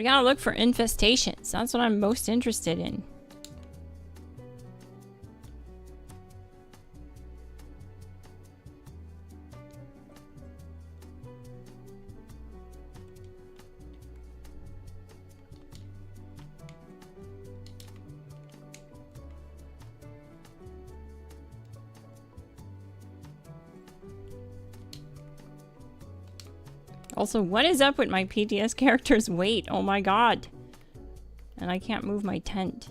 We gotta look for infestations. That's what I'm most interested in. Also, what is up with my PTS character's weight? Oh my god. And I can't move my tent.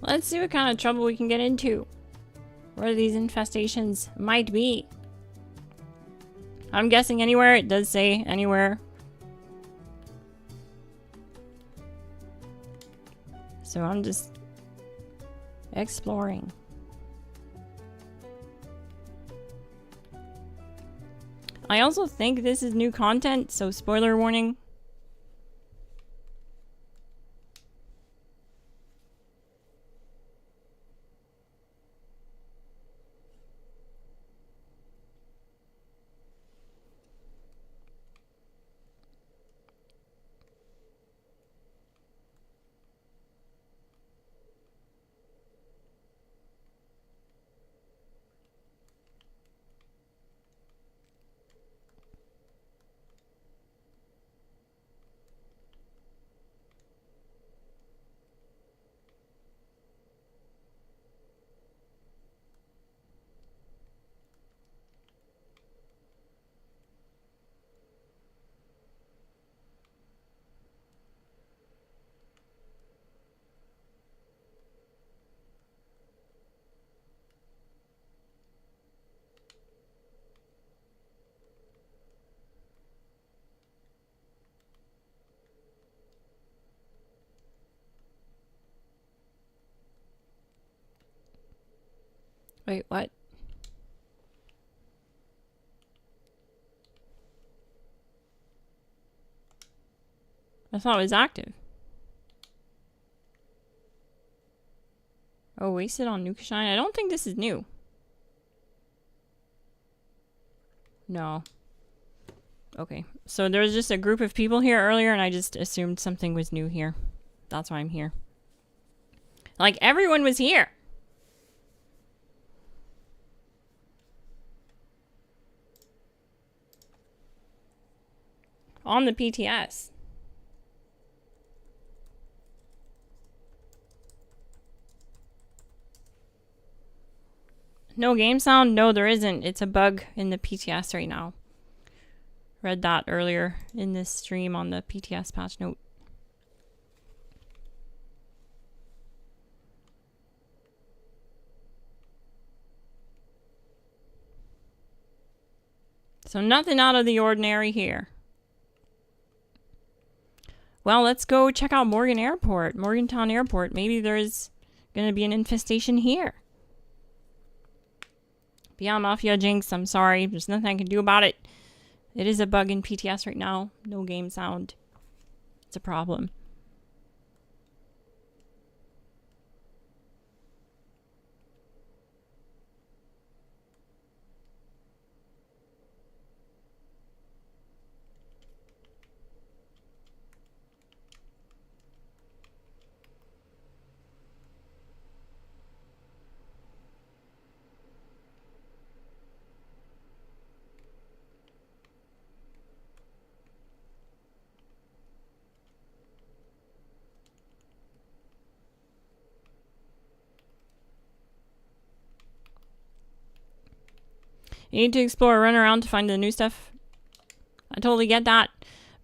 Let's see what kind of trouble we can get into. Where these infestations might be. I'm guessing anywhere. It does say anywhere. So I'm just exploring. I also think this is new content, so spoiler warning. Wait, what? I thought it was active. Oh, wasted on Nukashine? I don't think this is new. No. Okay. So there was just a group of people here earlier and I just assumed something was new here. That's why I'm here. Like, everyone was here. On the PTS. No game sound? No, there isn't. It's a bug in the PTS right now. Read that earlier in this stream on the PTS patch note. So nothing out of the ordinary here. Well, let's go check out Morgantown Airport. Maybe there's going to be an infestation here. Beyond Mafia Jinx, I'm sorry. There's nothing I can do about it. It is a bug in PTS right now. No game sound. It's a problem. You need to explore, run around to find the new stuff. I totally get that.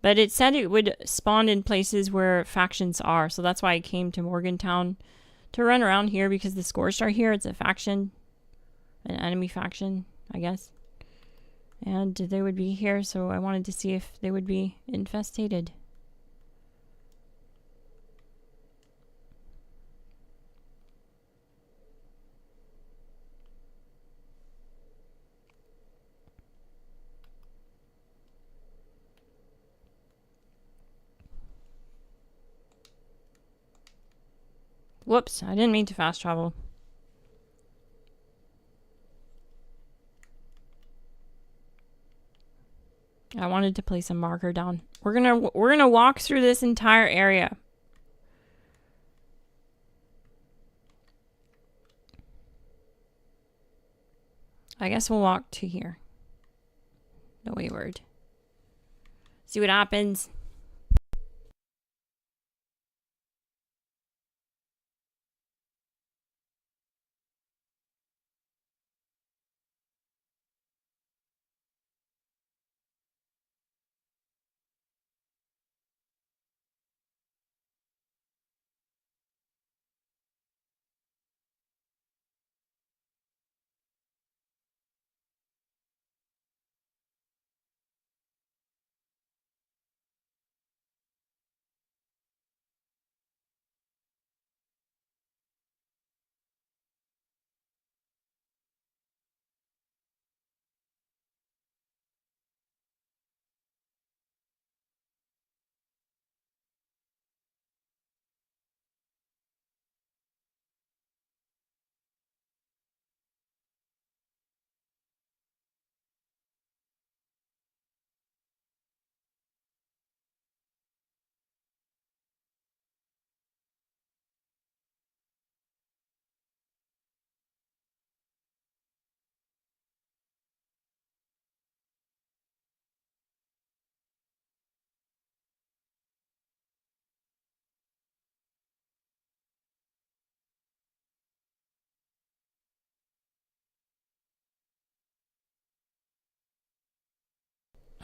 But it said it would spawn in places where factions are. So that's why I came to Morgantown to run around here, because the Scorched are here. It's a faction. An enemy faction, I guess. And they would be here, so I wanted to see if they would be infestated. Whoops, I didn't mean to fast travel. I wanted to place a marker down. We're gonna walk through this entire area. I guess we'll walk to here. The wayward. See what happens.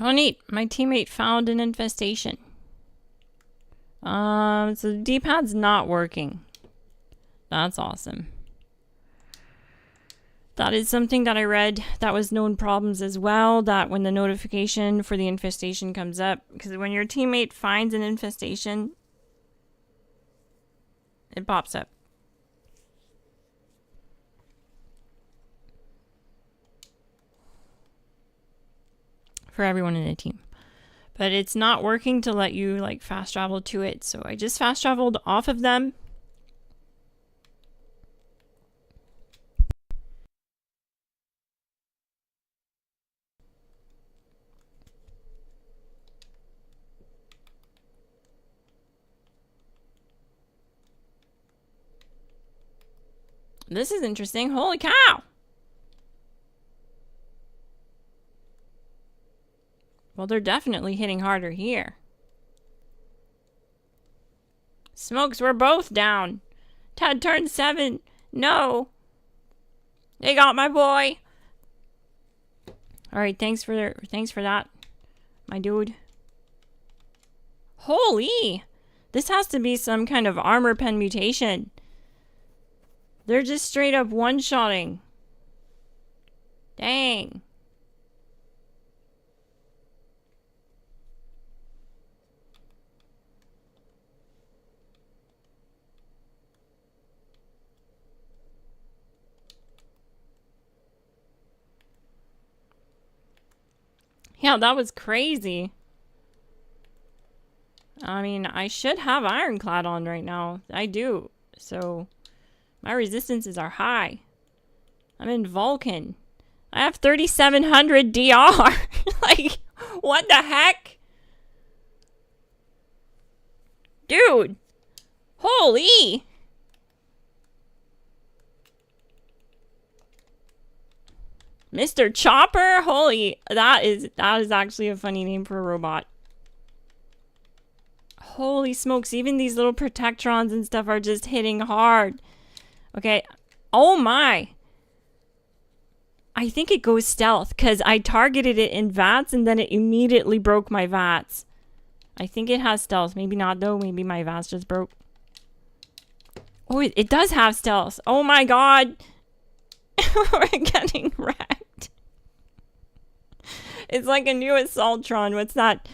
Oh, neat. My teammate found an infestation. So the D-pad's not working. That's awesome. That is something that I read that was known problems as well, that when the notification for the infestation comes up, because when your teammate finds an infestation, it pops up. For everyone in the team. But it's not working to let you like fast travel to it. So I just fast traveled off of them. This is interesting. Holy cow! Well, they're definitely hitting harder here. Smokes, we're both down. Ted turned 7. No. They got my boy. Alright, thanks for that, my dude. Holy! This has to be some kind of armor pen mutation. They're just straight up one-shotting. Dang. Yeah, that was crazy. I mean, I should have ironclad on right now. I do. So, my resistances are high. I'm in Vulcan. I have 3,700 DR. Like, what the heck? Dude. Holy. Mr. Chopper? Holy, that is actually a funny name for a robot. Holy smokes, even these little protectrons and stuff are just hitting hard. Okay. Oh my. I think it goes stealth because I targeted it in VATS and then it immediately broke my VATS. I think it has stealth. Maybe not though. Maybe my VATS just broke. Oh, it does have stealth. Oh my god. We're getting wrecked. It's like a new Assaultron. What's that?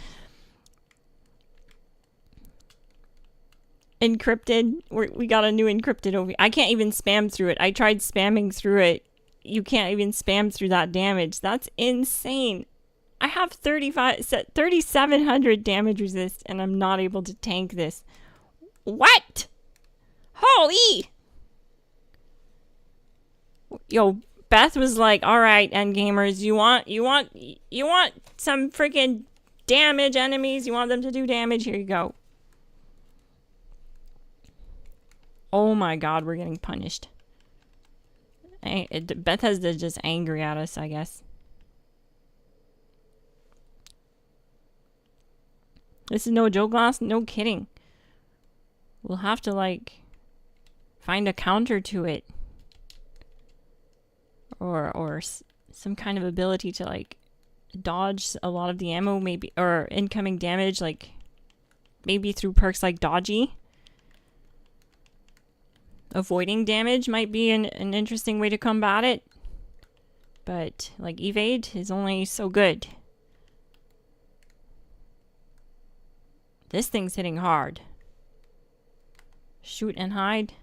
Encrypted. We got a new encrypted over. I can't even spam through it. I tried spamming through it. You can't even spam through that damage. That's insane. I have 3,700 damage resist and I'm not able to tank this. What? Holy! Yo, Beth was like, "All right, endgamers, you want some freaking damage enemies? You want them to do damage? Here you go." Oh my god, we're getting punished. Beth has just angry at us, I guess. This is no joke, Glass. No kidding. We'll have to, like, find a counter to it. Or some kind of ability to, like, dodge a lot of the ammo, maybe. Or incoming damage, like, maybe through perks like Dodgy. Avoiding damage might be an interesting way to combat it. But, like, evade is only so good. This thing's hitting hard. Shoot and hide.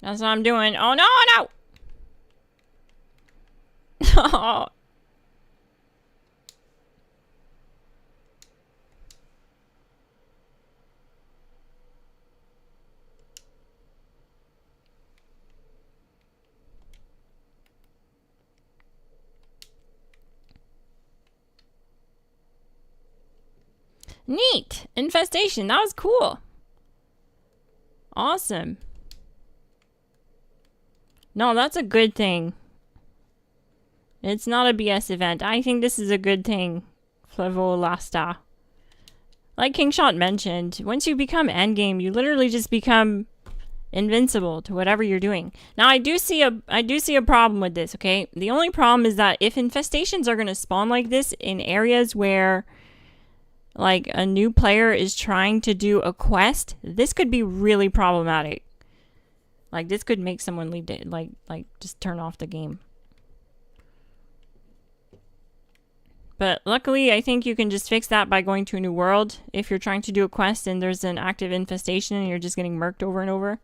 That's what I'm doing. Oh, no, no! Oh. Neat! Infestation. That was cool. Awesome. No, that's a good thing. It's not a BS event. I think this is a good thing. Flavolasta. Like Kingshot mentioned, once you become endgame, you literally just become invincible to whatever you're doing. Now, I do see a problem with this, okay? The only problem is that if infestations are going to spawn like this in areas where, like, a new player is trying to do a quest, this could be really problematic. Like, this could make someone leave it, like just turn off the game. But luckily, I think you can just fix that by going to a new world. If you're trying to do a quest and there's an active infestation and you're just getting murked over and over.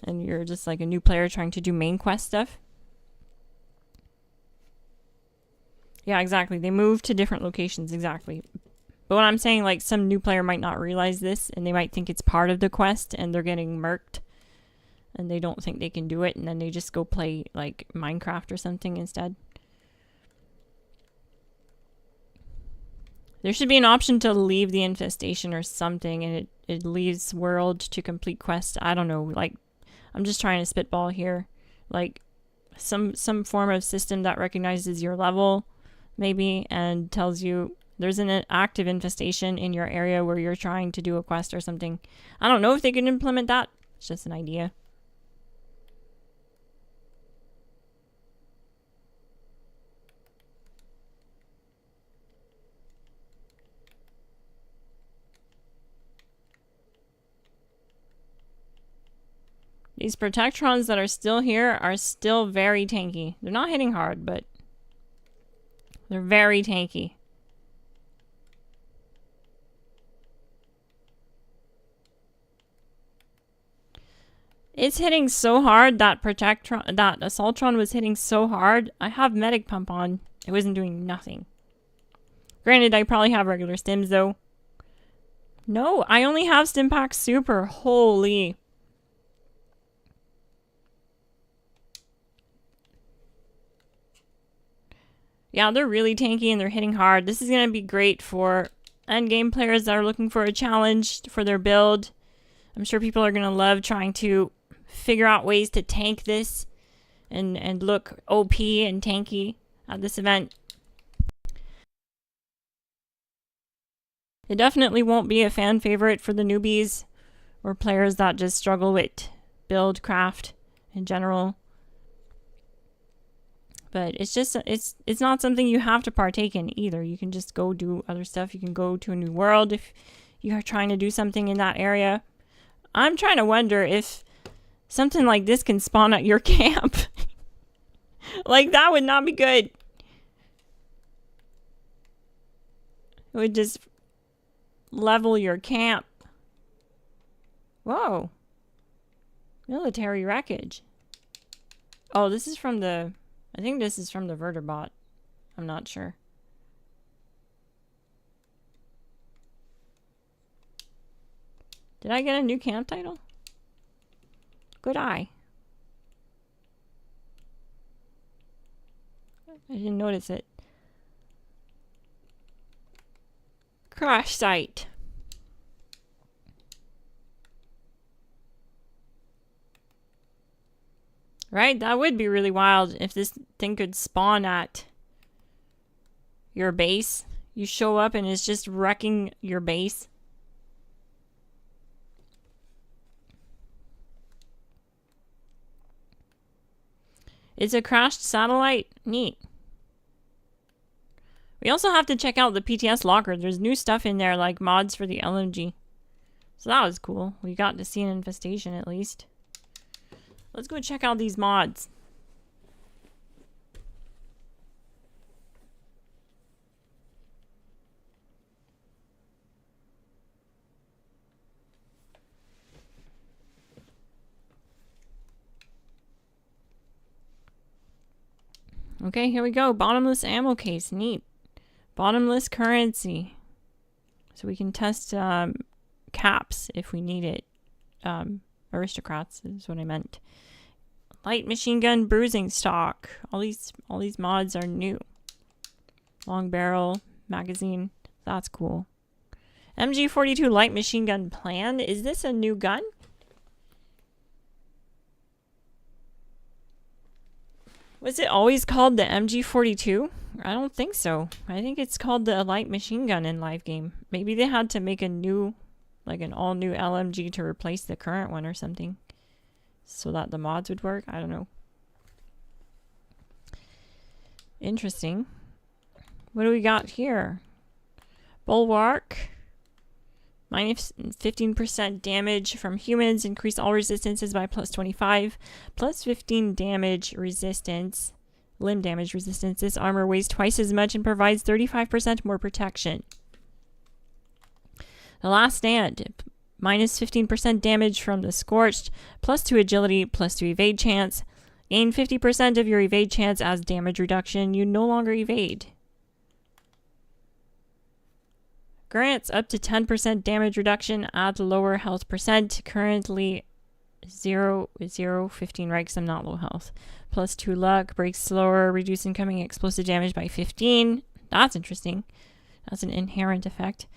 And you're just like a new player trying to do main quest stuff. Yeah, exactly. They move to different locations, exactly. But what I'm saying, like, some new player might not realize this and they might think it's part of the quest and they're getting murked. And they don't think they can do it, and then they just go play, like, Minecraft or something instead. There should be an option to leave the infestation or something, and it leaves world to complete quest. I don't know, like, I'm just trying to spitball here. Like, some form of system that recognizes your level, maybe, and tells you there's an active infestation in your area where you're trying to do a quest or something. I don't know if they can implement that. It's just an idea. These Protectrons that are still here are still very tanky. They're not hitting hard, but they're very tanky. It's hitting so hard, that that Assaultron was hitting so hard. I have Medic Pump on. It wasn't doing nothing. Granted, I probably have regular stims though. No, I only have Stimpack Super. Holy. Yeah, they're really tanky and they're hitting hard. This is going to be great for endgame players that are looking for a challenge for their build. I'm sure people are going to love trying to figure out ways to tank this and look OP and tanky at this event. It definitely won't be a fan favorite for the newbies or players that just struggle with build craft in general. But it's just it's not something you have to partake in either. You can just go do other stuff. You can go to a new world if you are trying to do something in that area. I'm trying to wonder if something like this can spawn at your camp. Like, that would not be good. It would just level your camp. Whoa. Military wreckage. Oh, this is from the... I think this is from the Verterbot. I'm not sure. Did I get a new camp title? Good eye. I didn't notice it. Crash site. Right? That would be really wild if this thing could spawn at your base. You show up and it's just wrecking your base. It's a crashed satellite. Neat. We also have to check out the PTS locker. There's new stuff in there, like mods for the LMG. So that was cool. We got to see an infestation at least. Let's go check out these mods. Okay, here we go. Bottomless ammo case. Neat. Bottomless currency. So we can test caps if we need it. Aristocrats is what I meant. Light machine gun bruising stock. All these mods are new. Long barrel magazine. That's cool. MG42 light machine gun plan. Is this a new gun? Was it always called the MG42? I don't think so. I think it's called the light machine gun in live game. Maybe they had to make a new, like an all new LMG to replace the current one or something, so that the mods would work. I don't know. Interesting. What do we got here? Bulwark. Minus 15% damage from humans. Increase all resistances by plus 25. Plus 15 damage resistance. Limb damage resistance. This armor weighs twice as much and provides 35% more protection. The Last Stand. Minus 15% damage from the Scorched. Plus 2 agility. Plus 2 evade chance. Gain 50% of your evade chance as damage reduction. You no longer evade. Grants up to 10% damage reduction at lower health percent. Currently 0, 15, right? Because I'm not low health. Plus 2 luck. Breaks slower. Reduce incoming explosive damage by 15. That's interesting. That's an inherent effect.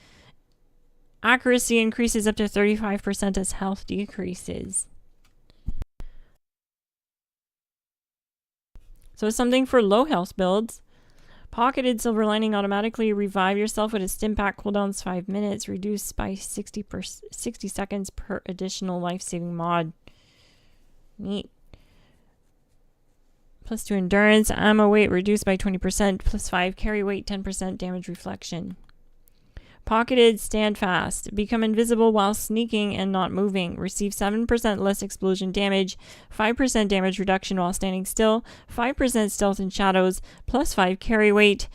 Accuracy increases up to 35% as health decreases. So it's something for low health builds. Pocketed Silver Lining. Automatically revive yourself with a stim pack. Cooldowns 5 minutes. Reduced by 60 seconds per additional life-saving mod. Neat. Plus 2 endurance. Ammo weight reduced by 20%. Plus 5 carry weight. 10% damage reflection. Pocketed Stand Fast. Become invisible while sneaking and not moving. Receive 7% less explosion damage. 5% damage reduction while standing still. 5% stealth in shadows. Plus 5 carry weight.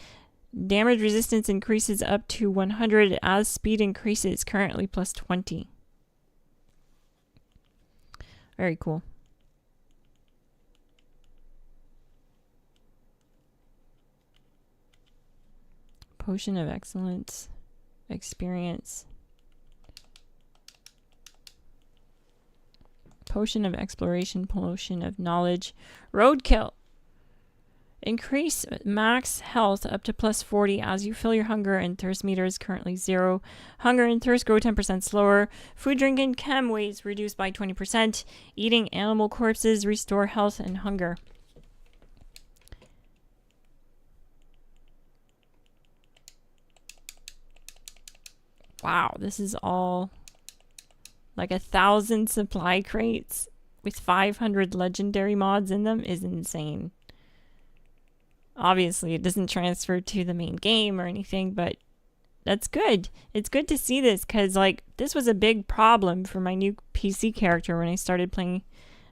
Damage resistance increases up to 100 as speed increases. Currently plus 20. Very cool. Potion of Excellence. Experience. Potion of Exploration. Potion of Knowledge. Roadkill. Increase max health up to plus 40 as you fill your hunger and thirst meters. Currently 0. Hunger and thirst grow 10% slower. Food, drink, and chem weights reduced by 20%. Eating animal corpses restore health and hunger. Wow, this is all like 1,000 supply crates with 500 legendary mods in them is insane. Obviously, it doesn't transfer to the main game or anything, but that's good. It's good to see this because, like, this was a big problem for my new PC character when I started playing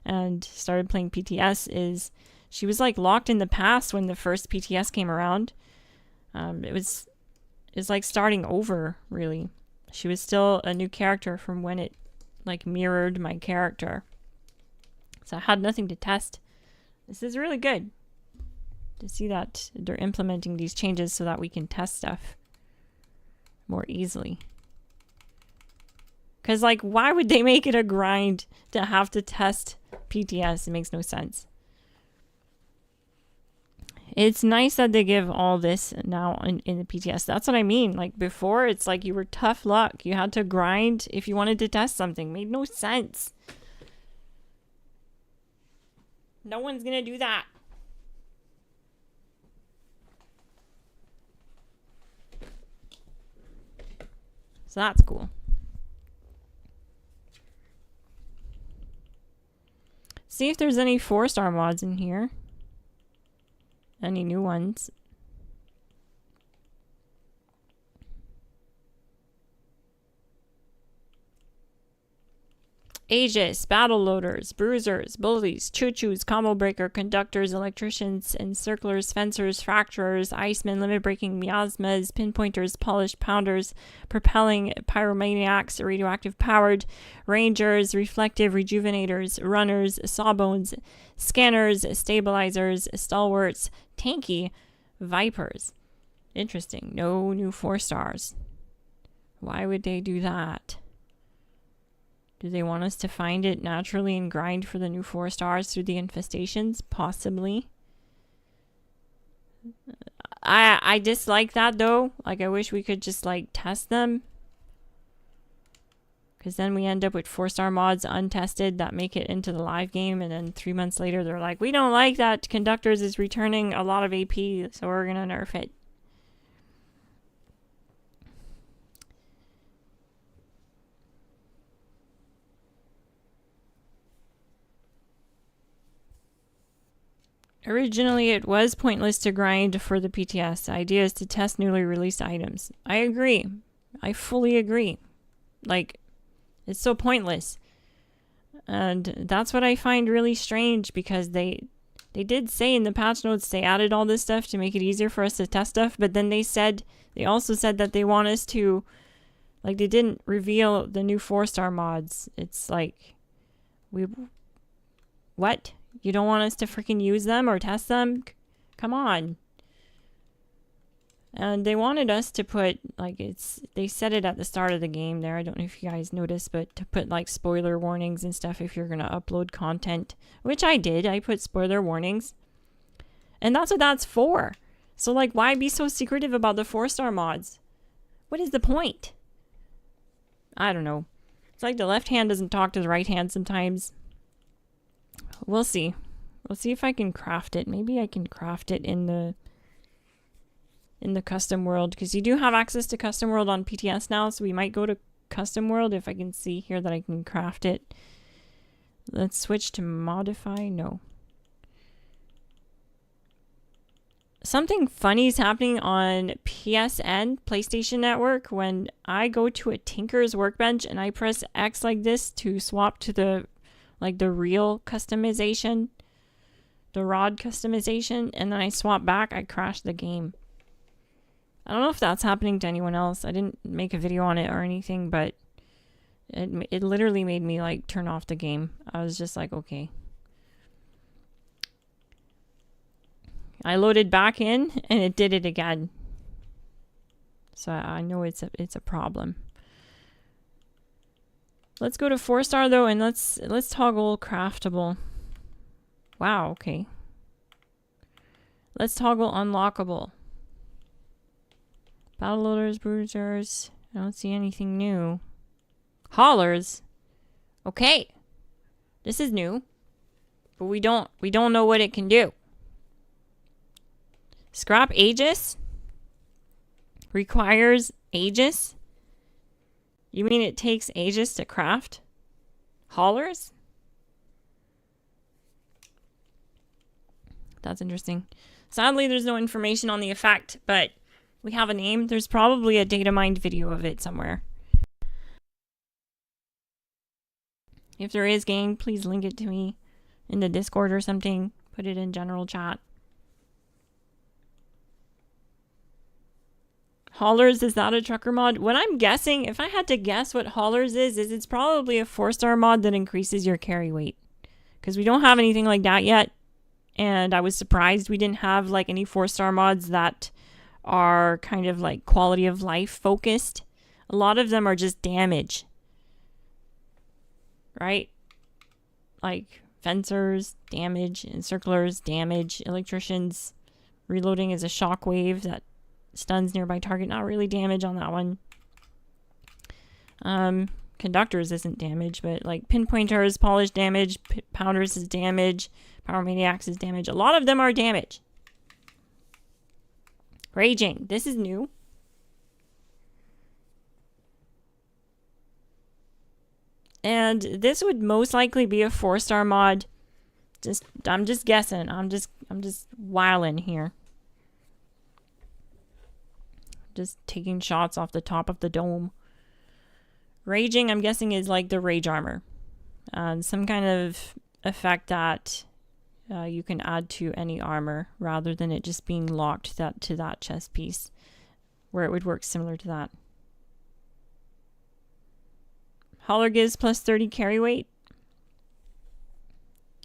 PTS. Is she was like locked in the past when the first PTS came around. It's like starting over, really. She was still a new character from when it like mirrored my character. So I had nothing to test. This is really good to see that they're implementing these changes so that we can test stuff more easily. Because, like, why would they make it a grind to have to test PTS? It makes no sense. It's nice that they give all this now in the PTS. That's what I mean. Like, before, it's like you were tough luck. You had to grind if you wanted to test something. Made no sense. No one's gonna do that. So that's cool. See if there's any 4-star mods in here. Any new ones. Aegis, battle loaders, bruisers, bullies, choo-choos, combo breaker, conductors, electricians, encirclers, fencers, fracturers, icemen, limit breaking, miasmas, pinpointers, polished pounders, propelling pyromaniacs, radioactive powered, rangers, reflective rejuvenators, runners, sawbones, scanners, stabilizers, stalwarts, tanky, vipers. Interesting. No new 4-stars. Why would they do that? Do they want us to find it naturally and grind for the new 4-stars through the infestations? Possibly. I dislike that though. Like, I wish we could just like test them. Because then we end up with 4-star mods untested that make it into the live game. And then 3 months later, they're like, we don't like that Conductors is returning a lot of AP. So we're going to nerf it. Originally, it was pointless to grind for the PTS. The idea is to test newly released items. I agree. I fully agree. Like, it's so pointless. And that's what I find really strange because they did say in the patch notes they added all this stuff to make it easier for us to test stuff, but then they also said that they want us to, like, they didn't reveal the new 4-star mods. It's like, what? You don't want us to freaking use them or test them? Come on. And they wanted us to put, like, they said it at the start of the game there. I don't know if you guys noticed, but to put, like, spoiler warnings and stuff if you're going to upload content. Which I did. I put spoiler warnings. And that's what that's for. So, like, why be so secretive about the 4-star mods? What is the point? I don't know. It's like the left hand doesn't talk to the right hand sometimes. We'll see. We'll see if I can craft it. Maybe I can craft it in the custom world, because you do have access to custom world on PTS now, so we might go to custom world if I can see here that I can craft it. Let's switch to modify. No. Something funny is happening on PSN, PlayStation Network, when I go to a Tinker's Workbench and I press X like this to swap to the real customization, the rod customization, and then I swap back, I crash the game. I don't know if that's happening to anyone else. I didn't make a video on it or anything, but it literally made me like turn off the game. I was just like, okay. I loaded back in and it did it again. So I know it's a problem. Let's go to 4-star though, and let's toggle craftable. Wow, okay. Let's toggle unlockable. Battle loaders, bruisers. I don't see anything new. Haulers. Okay. This is new. But we don't know what it can do. Scrap Aegis requires Aegis. You mean it takes ages to craft? Haulers? That's interesting. Sadly, there's no information on the effect, but we have a name. There's probably a data mined video of it somewhere. If there is, gang, please link it to me in the Discord or something. Put it in general chat. Haulers, is that a trucker mod? What I'm guessing, if I had to guess what Haulers is it's probably a 4-star mod that increases your carry weight. Because we don't have anything like that yet. And I was surprised we didn't have like any 4-star mods that are kind of like quality of life focused. A lot of them are just damage. Right? Like fencers, damage, encirclers, damage, electricians. Reloading is a shockwave that stuns nearby target. Not really damage on that one. Conductors isn't damage, but like pinpointers, polish damage, pounders is damage, power maniacs is damage. A lot of them are damage. Raging. This is new. And this would most likely be a 4-star mod. I'm just guessing. I'm just wilding here. Just taking shots off the top of the dome. Raging, I'm guessing, is like the rage armor. Some kind of effect that you can add to any armor rather than it just being locked to that chest piece, where it would work similar to that. Hauler gives plus 30 carry weight.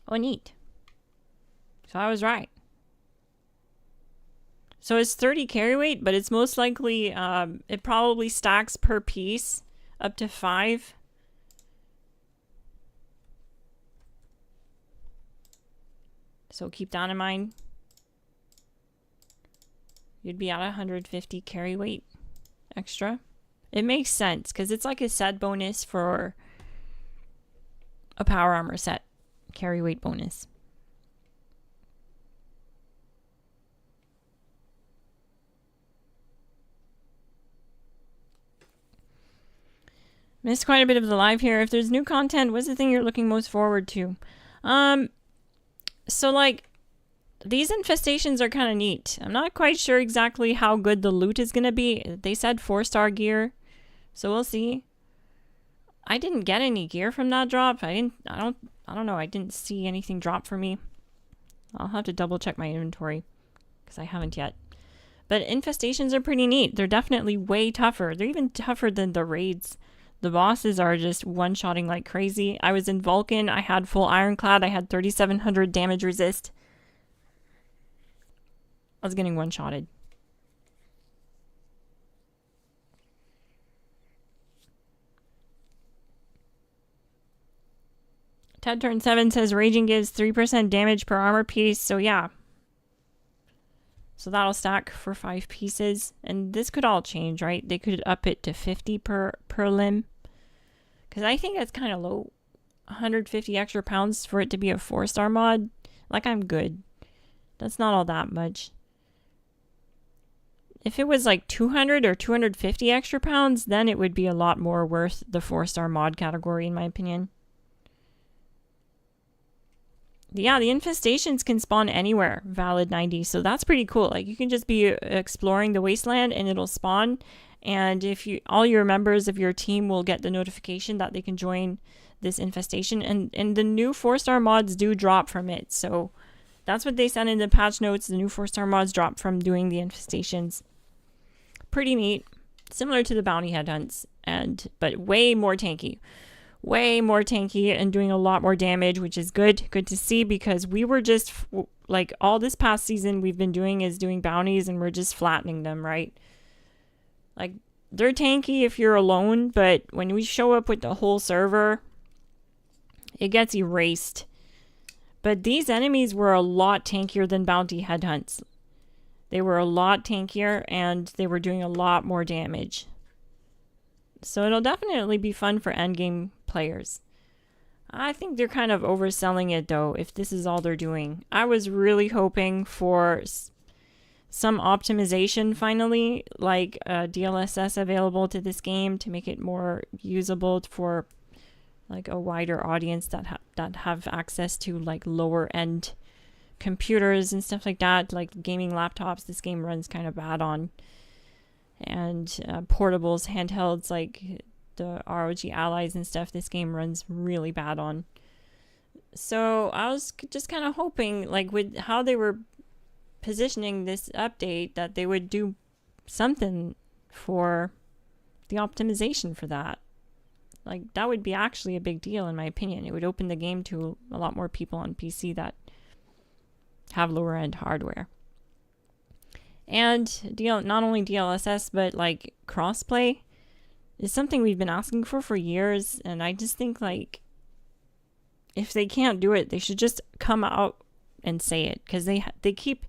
Oh, neat. So I was right. So it's 30 carry weight, but it's most likely, it probably stacks per piece up to 5. So keep that in mind. You'd be at 150 carry weight extra. It makes sense because it's like a set bonus for a power armor set. Carry weight bonus. Missed quite a bit of the live here. If there's new content, what's the thing you're looking most forward to? So like these infestations are kind of neat. I'm not quite sure exactly how good the loot is going to be. They said 4-star gear. So we'll see. I didn't get any gear from that drop. I don't know. I didn't see anything drop for me. I'll have to double check my inventory because I haven't yet. But infestations are pretty neat. They're definitely way tougher. They're even tougher than the raids. The bosses are just one-shotting like crazy. I was in Vulcan. I had full ironclad. I had 3,700 damage resist. I was getting one-shotted. Ted Turn 7 says Raging gives 3% damage per armor piece. So yeah. So that'll stack for 5 pieces. And this could all change, right? They could up it to 50 per limb. Because I think that's kind of low. 150 extra pounds for it to be a 4-star mod. Like, I'm good. That's not all that much. If it was like 200 or 250 extra pounds, then it would be a lot more worth the 4-star mod category, in my opinion. Yeah, the infestations can spawn anywhere, valid 90, so that's pretty cool. Like, you can just be exploring the wasteland and it'll spawn, and if you, all your members of your team will get the notification that they can join this infestation, and the new 4-star mods do drop from it, so that's what they said in the patch notes. The new 4-star mods drop from doing the infestations. Pretty neat, similar to the bounty headhunts, but way more tanky. Way more tanky and doing a lot more damage, which is good to see, because we were just like all this past season we've been doing is doing bounties and we're just flattening them, right? Like, they're tanky if you're alone, but when we show up with the whole server, it gets erased. But these enemies were a lot tankier than bounty headhunts. They were a lot tankier and they were doing a lot more damage. So it'll definitely be fun for endgame players. I think they're kind of overselling it though, if this is all they're doing. I was really hoping for some optimization finally, like DLSS available to this game to make it more usable for like a wider audience that have access to like lower end computers and stuff like that, like gaming laptops. This game runs kind of bad on, and portables, handhelds like the ROG Allies and stuff. This game runs really bad on. So I was just kind of hoping, like with how they were positioning this update, that they would do something for the optimization for that. Like that would be actually a big deal in my opinion. It would open the game to a lot more people on PC that have lower end hardware. And not only DLSS, but like crossplay is something we've been asking for years. And I just think like if they can't do it, they should just come out and say it, because they keep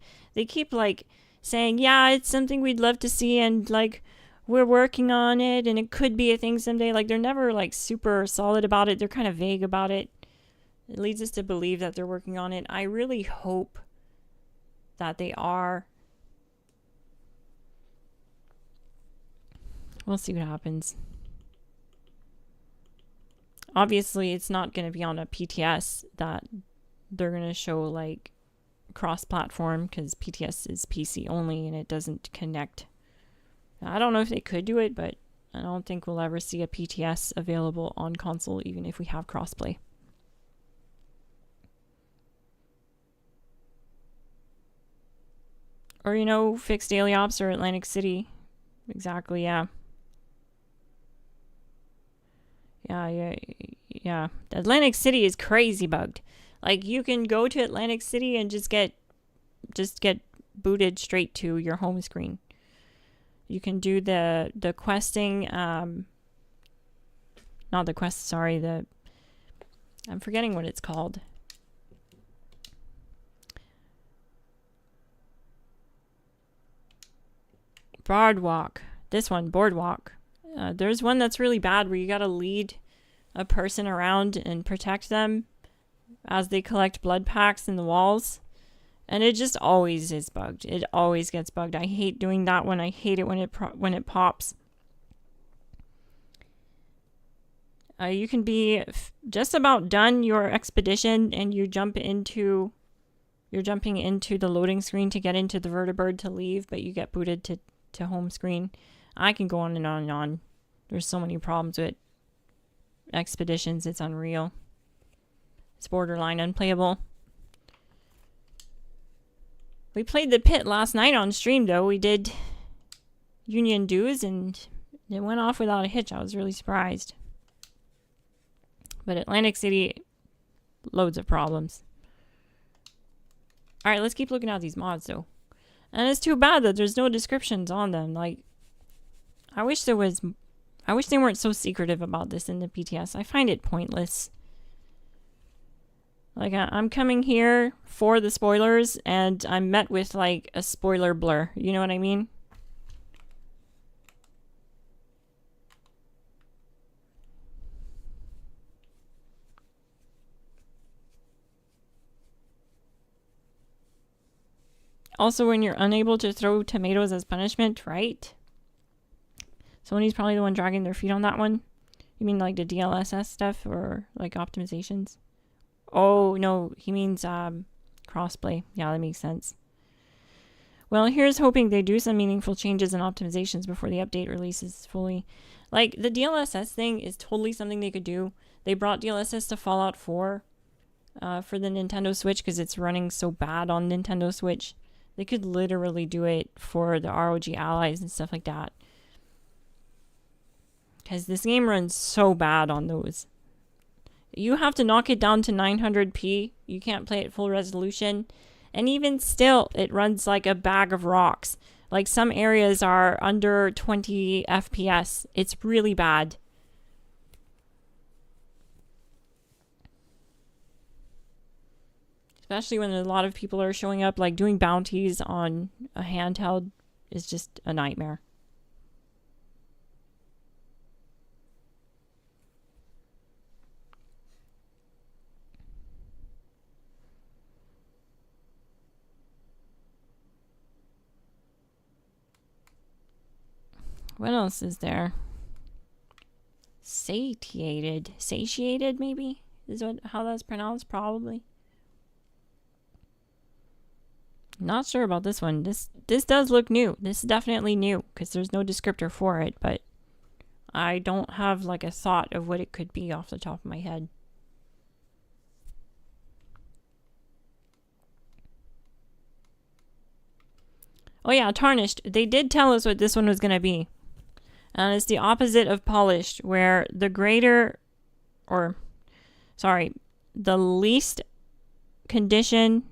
like saying, yeah, it's something we'd love to see, and like we're working on it, and it could be a thing someday. Like they're never like super solid about it. They're kind of vague about it. It leads us to believe that they're working on it. I really hope that they are. We'll see what happens. Obviously, it's not going to be on a PTS that they're going to show like cross-platform, because PTS is PC only and it doesn't connect. I don't know if they could do it, but I don't think we'll ever see a PTS available on console, even if we have crossplay. Or, fix daily ops or Atlantic City. Exactly, yeah. Yeah. Atlantic City is crazy bugged. Like you can go to Atlantic City and just get booted straight to your home screen. You can do the questing, not the quest, sorry, I'm forgetting what it's called. Boardwalk. This one, Boardwalk. There's one that's really bad where you gotta lead a person around and protect them as they collect blood packs in the walls. And it just always is bugged. It always gets bugged. I hate doing that one. I hate it when it pops. You can be just about done your expedition, and you're jumping into the loading screen to get into the vertibird to leave, but you get booted to home screen. I can go on and on and on. There's so many problems with expeditions. It's unreal. It's borderline unplayable. We played the pit last night on stream, though. We did Union Dues, and it went off without a hitch. I was really surprised. But Atlantic City, loads of problems. Alright, let's keep looking at these mods, though. And it's too bad that there's no descriptions on them. Like, I wish they weren't so secretive about this in the PTS. I find it pointless. Like, I'm coming here for the spoilers, and I'm met with, like, a spoiler blur. You know what I mean? Also, when you're unable to throw tomatoes as punishment, right? Sony's probably the one dragging their feet on that one. You mean like the DLSS stuff, or like optimizations? Oh, no, he means crossplay. Yeah, that makes sense. Well, here's hoping they do some meaningful changes and optimizations before the update releases fully. Like, the DLSS thing is totally something they could do. They brought DLSS to Fallout 4 for the Nintendo Switch because it's running so bad on Nintendo Switch. They could literally do it for the ROG Allies and stuff like that. Because this game runs so bad on those. You have to knock it down to 900p. You can't play it full resolution. And even still, it runs like a bag of rocks. Like, some areas are under 20 FPS. It's really bad. Especially when a lot of people are showing up, like doing bounties on a handheld is just a nightmare. What else is there? Satiated maybe is how that's pronounced, probably. Not sure about this one. This does look new. This is definitely new because there's no descriptor for it, but I don't have like a thought of what it could be off the top of my head. Oh yeah, tarnished. They did tell us what this one was going to be. And it's the opposite of polished, where the least condition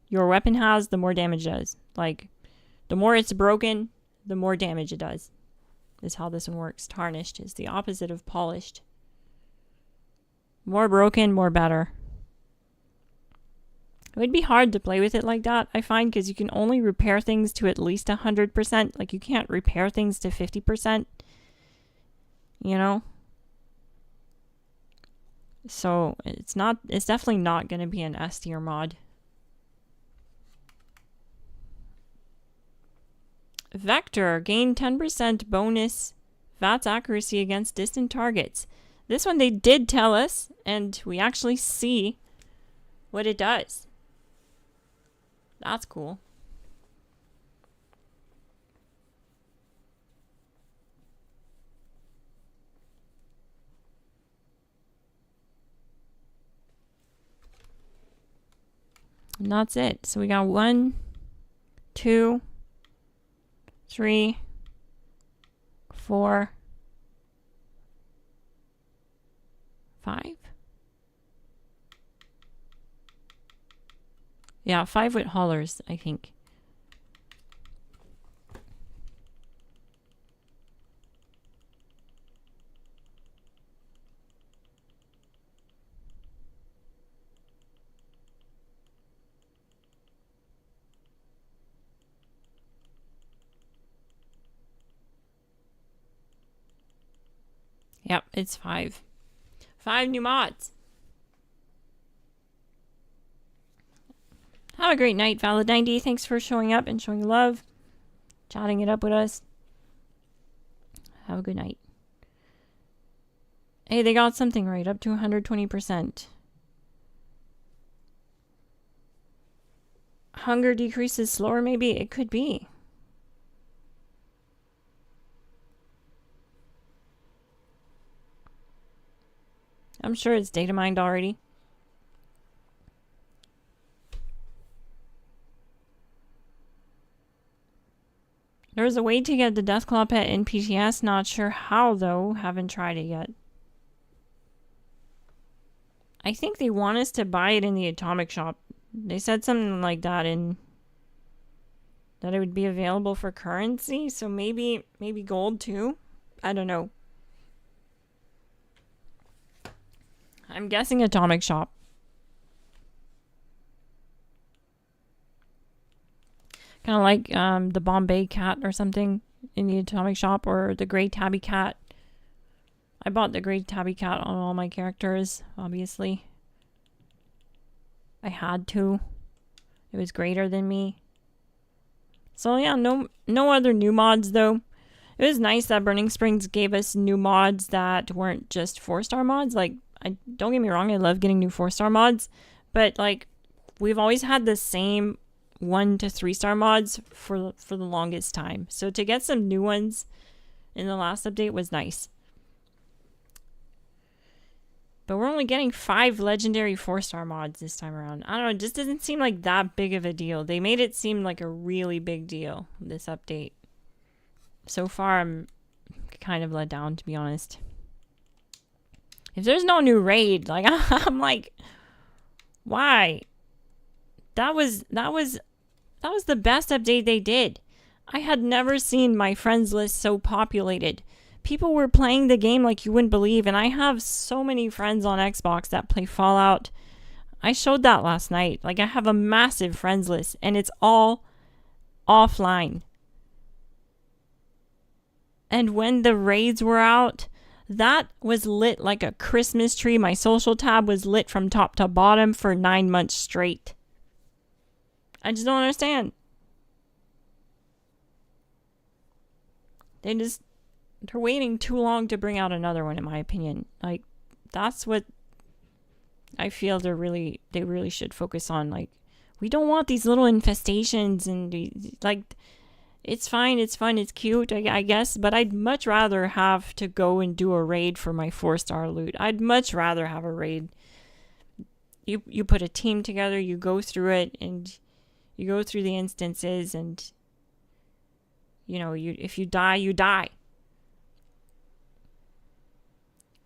your weapon has, the more damage it does. Like, the more it's broken, the more damage it does. Is how this one works. Tarnished is the opposite of polished. More broken, more better. It would be hard to play with it like that, I find, because you can only repair things to at least 100%. Like, you can't repair things to 50%. You know? So, it's definitely not going to be an S tier mod. Vector, gain 10% bonus VATS accuracy against distant targets. This one they did tell us, and we actually see what it does. That's cool. And that's it. So we got 1, 2, 3, 4, 5. Yeah, 5 with haulers, I think. Yep, it's 5. 5 new mods. Have a great night, Valid90. Thanks for showing up and showing love. Chatting it up with us. Have a good night. Hey, they got something right. Up to 120%. Hunger decreases slower, maybe? It could be. I'm sure it's data mined already. There's a way to get the Deathclaw pet in PTS. Not sure how, though. Haven't tried it yet. I think they want us to buy it in the Atomic Shop. They said something like that in... that it would be available for currency. So maybe gold, too? I don't know. I'm guessing Atomic Shop. Kind of like the Bombay cat or something in the Atomic Shop, or the Grey Tabby cat. I bought the Grey Tabby cat on all my characters, obviously. I had to. It was greater than me. So yeah, no other new mods though. It was nice that Burning Springs gave us new mods that weren't just 4-star mods. Like, don't get me wrong, I love getting new 4-star mods, but like, we've always had the same 1 to 3-star mods for the longest time. So to get some new ones in the last update was nice. But we're only getting 5 legendary 4-star mods this time around. I don't know, it just doesn't seem like that big of a deal. They made it seem like a really big deal, this update. So far, I'm kind of let down, to be honest. If there's no new raid, like, I'm like, why? That was the best update they did. I had never seen my friends list so populated. People were playing the game like you wouldn't believe, and I have so many friends on Xbox that play Fallout. I showed that last night. Like, I have a massive friends list, and it's all offline. And when the raids were out, that was lit like a Christmas tree. My social tab was lit from top to bottom for 9 months straight. I just don't understand. they're waiting too long to bring out another one, in my opinion. Like, that's what I feel they really should focus on. Like, we don't want these little infestations, and like, it's fine, it's fun, it's cute, I guess, but I'd much rather have to go and do a raid for my 4-star loot. I'd much rather have a raid. You put a team together, you go through it, and you go through the instances, and if you die, you die.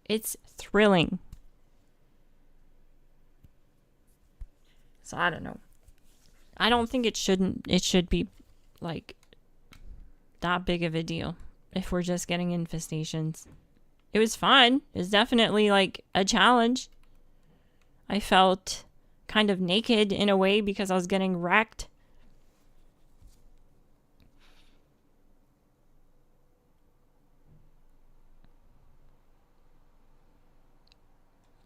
It's thrilling. So I don't know. I don't think it should be like that big of a deal if we're just getting infestations. It was fun. It's definitely like a challenge. I felt kind of naked in a way because I was getting wrecked.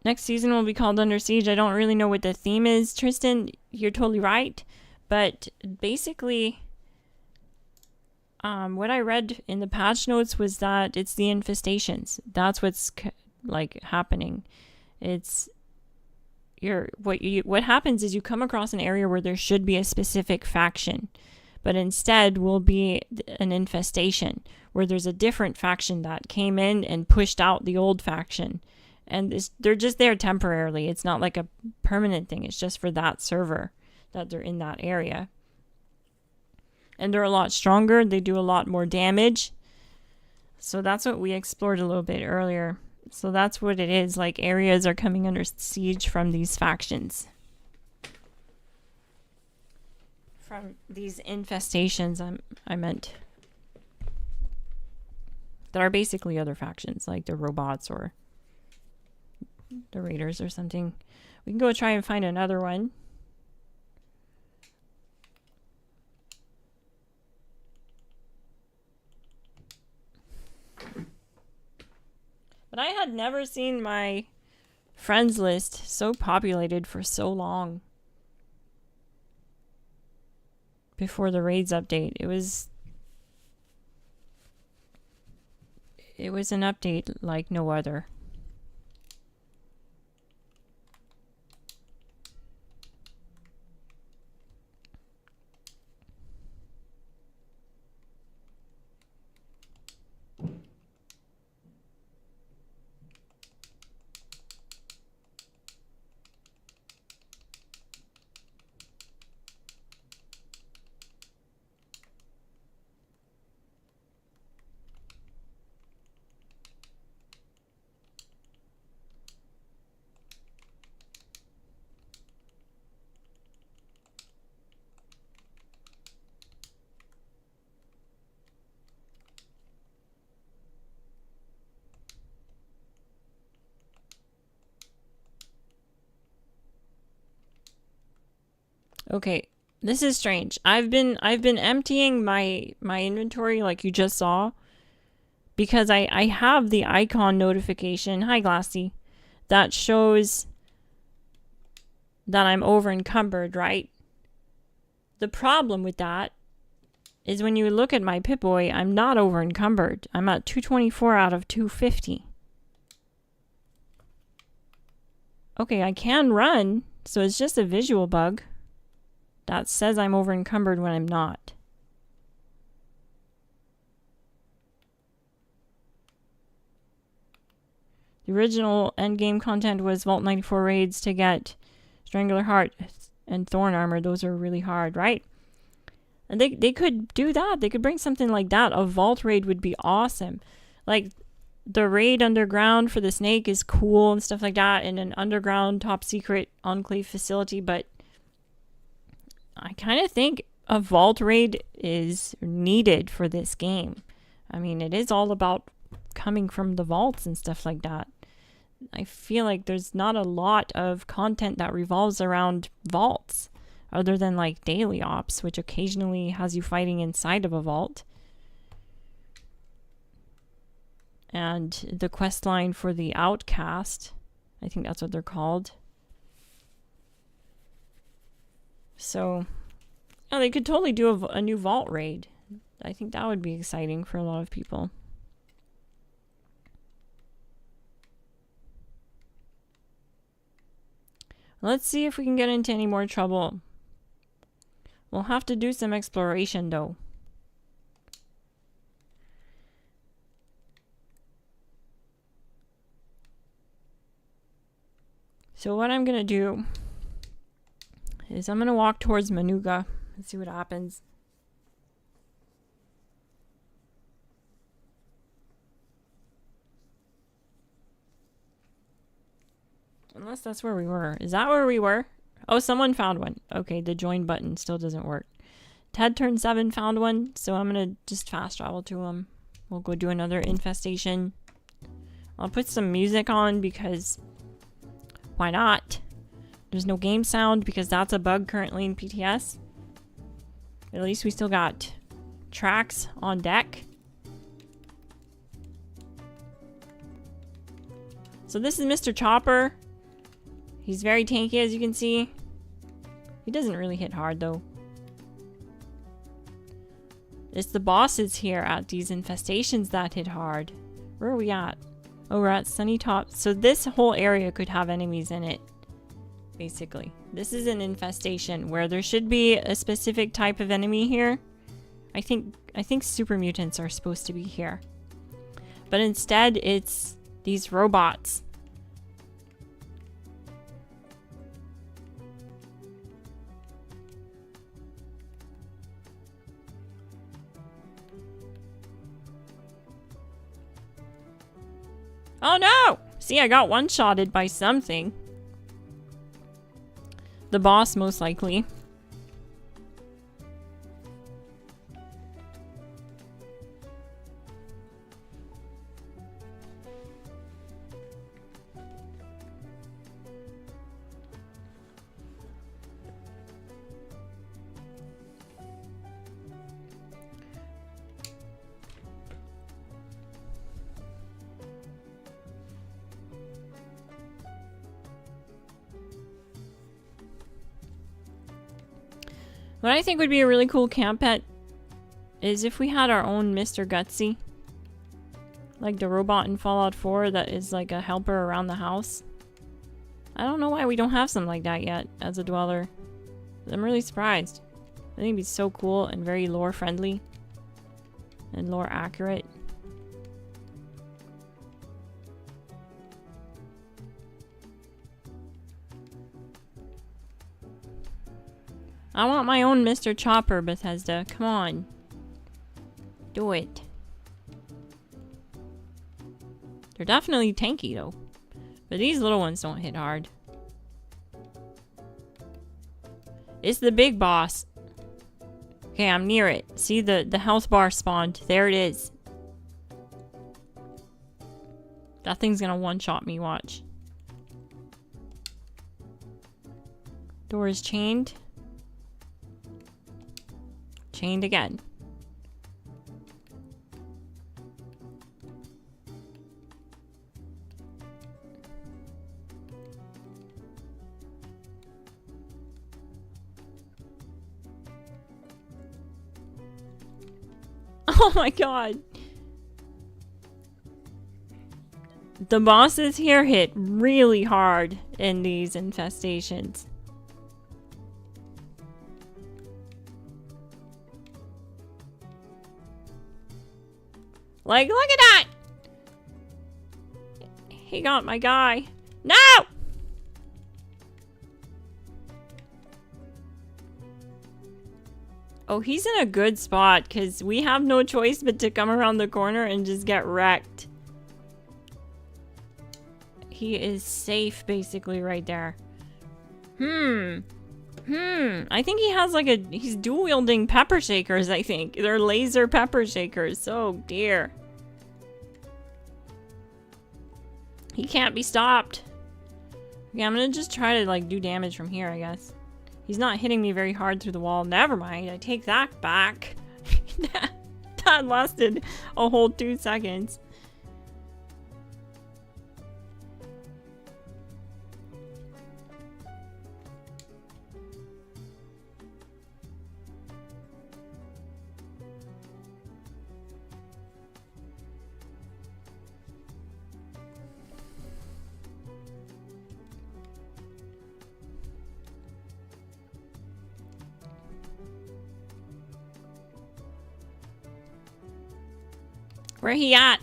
Next season will be called Under Siege. I don't really know what the theme is, Tristan. You're totally right. But basically, what I read in the patch notes was that it's the infestations. That's what's like happening. It's what happens is you come across an area where there should be a specific faction, but instead will be an infestation where there's a different faction that came in and pushed out the old faction. And they're just there temporarily. It's not like a permanent thing. It's just for that server that they're in that area. And they're a lot stronger. They do a lot more damage. So that's what we explored a little bit earlier. So that's what it is. Like, areas are coming under siege from these factions. From these infestations, I meant. That are basically other factions, like the robots or the raiders or something. We can go try and find another one. But I had never seen my friends list so populated for so long. Before the raids update. It was an update like no other. Okay, this is strange. I've been emptying my inventory like you just saw because I have the icon notification, hi Glassy, that shows that I'm over encumbered, right? The problem with that is when you look at my Pip-Boy, I'm not over encumbered. I'm at 224 out of 250. Okay, I can run, so it's just a visual bug that says I'm over encumbered when I'm not. The original endgame content was Vault 94 raids to get Strangler Heart and Thorn Armor. Those are really hard, right? And they could do that. They could bring something like that. A Vault raid would be awesome. Like, the raid underground for the snake is cool and stuff like that, and an underground top secret enclave facility, but I kind of think a Vault raid is needed for this game. I mean, it is all about coming from the vaults and stuff like that. I feel like there's not a lot of content that revolves around vaults other than like daily ops, which occasionally has you fighting inside of a vault. And the quest line for the Outcast, I think that's what they're called. So, oh, they could totally do a new vault raid. I think that would be exciting for a lot of people. Let's see if we can get into any more trouble. We'll have to do some exploration though. So what I'm gonna do is I'm gonna walk towards Manuga and see what happens. Unless that's where we were. Is that where we were? Oh, someone found one. Okay, the join button still doesn't work. Ted turned 7 found one, so I'm gonna just fast travel to him. We'll go do another infestation. I'll put some music on because why not? There's no game sound because that's a bug currently in PTS. At least we still got tracks on deck. So this is Mr. Chopper. He's very tanky, as you can see. He doesn't really hit hard though. It's the bosses here at these infestations that hit hard. Where are we at? Oh, we're at Sunny Top. So this whole area could have enemies in it. Basically. This is an infestation where there should be a specific type of enemy here. I think super mutants are supposed to be here. But instead it's these robots. Oh no! See, I got one-shotted by something. The boss, most likely. What I think would be a really cool camp pet is if we had our own Mr. Gutsy. Like the robot in Fallout 4 that is like a helper around the house. I don't know why we don't have something like that yet as a dweller. I'm really surprised. I think it'd be so cool and very lore friendly. And lore accurate. I want my own Mr. Chopper, Bethesda. Come on. Do it. They're definitely tanky, though. But these little ones don't hit hard. It's the big boss. Okay, I'm near it. See, the health bar spawned. There it is. That thing's gonna one-shot me, watch. Door is chained. Chained again. Oh my god. The bosses here hit really hard in these infestations. Like, look at that! He got my guy. No! Oh, he's in a good spot because we have no choice but to come around the corner and just get wrecked. He is safe basically right there. I think he has like he's dual wielding pepper shakers, I think. They're laser pepper shakers. Oh dear. He can't be stopped. Okay, I'm gonna just try to like do damage from here, I guess. He's not hitting me very hard through the wall. Never mind, I take that back. That lasted a whole 2 seconds. Where he at?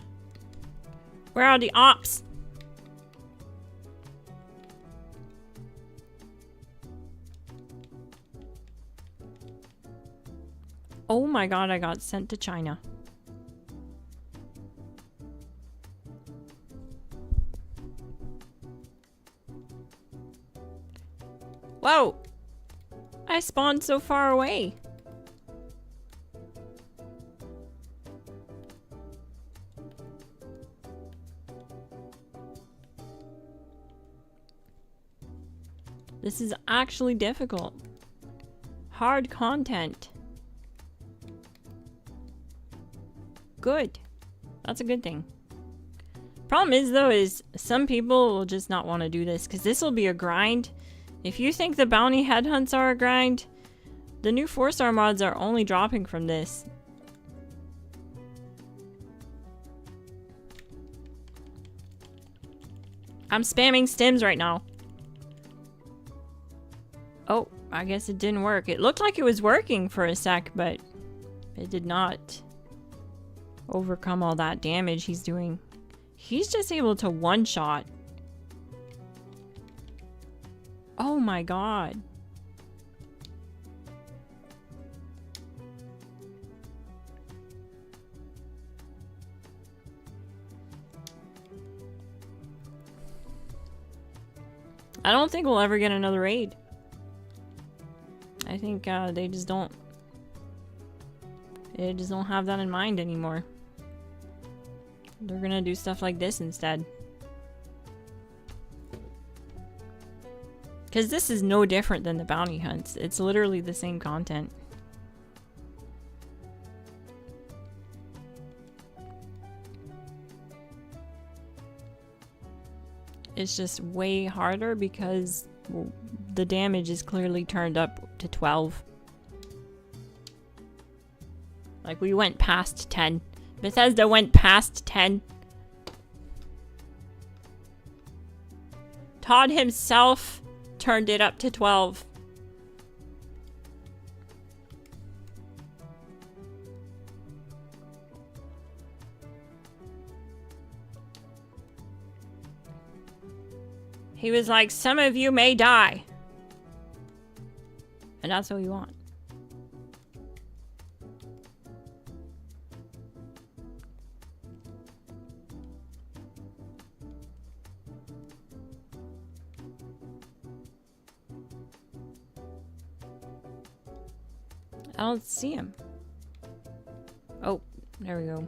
Where are the ops? Oh my god, I got sent to China. Whoa! I spawned so far away. This is actually difficult. Hard content. Good. That's a good thing. Problem is though, is some people will just not want to do this because this will be a grind. If you think the bounty headhunts are a grind, the new 4-star mods are only dropping from this. I'm spamming stims right now. Oh, I guess it didn't work. It looked like it was working for a sec, but it did not overcome all that damage he's doing. He's just able to one-shot. Oh my god. I don't think we'll ever get another raid. I think they just don't have that in mind anymore. They're gonna do stuff like this instead. Because this is no different than the bounty hunts. It's literally the same content. It's just way harder because the damage is clearly turned up to 12. Like, we went past 10. Bethesda went past 10. Todd himself turned it up to 12. He was like, some of you may die. And that's what we want. I don't see him. Oh, there we go.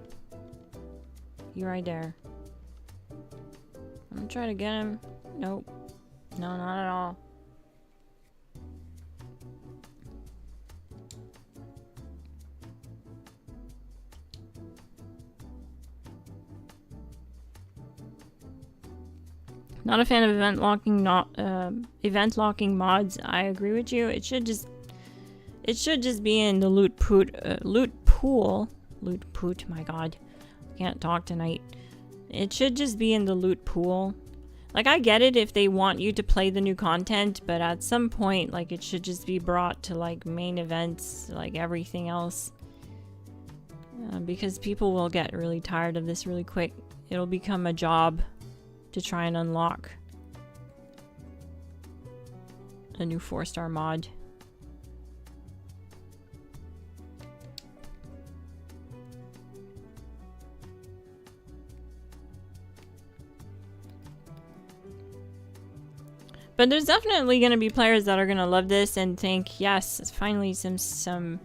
You're right there. I'm gonna try to get him. Nope. No, not at all. Not a fan of event locking mods. I agree with you. It should just be in the loot pool. My god. I can't talk tonight. It should just be in the loot pool. Like, I get it if they want you to play the new content, but at some point, like, it should just be brought to, like, main events, like everything else. Because people will get really tired of this really quick. It'll become a job to try and unlock a new 4-star mod. But there's definitely going to be players that are going to love this and think, yes, finally some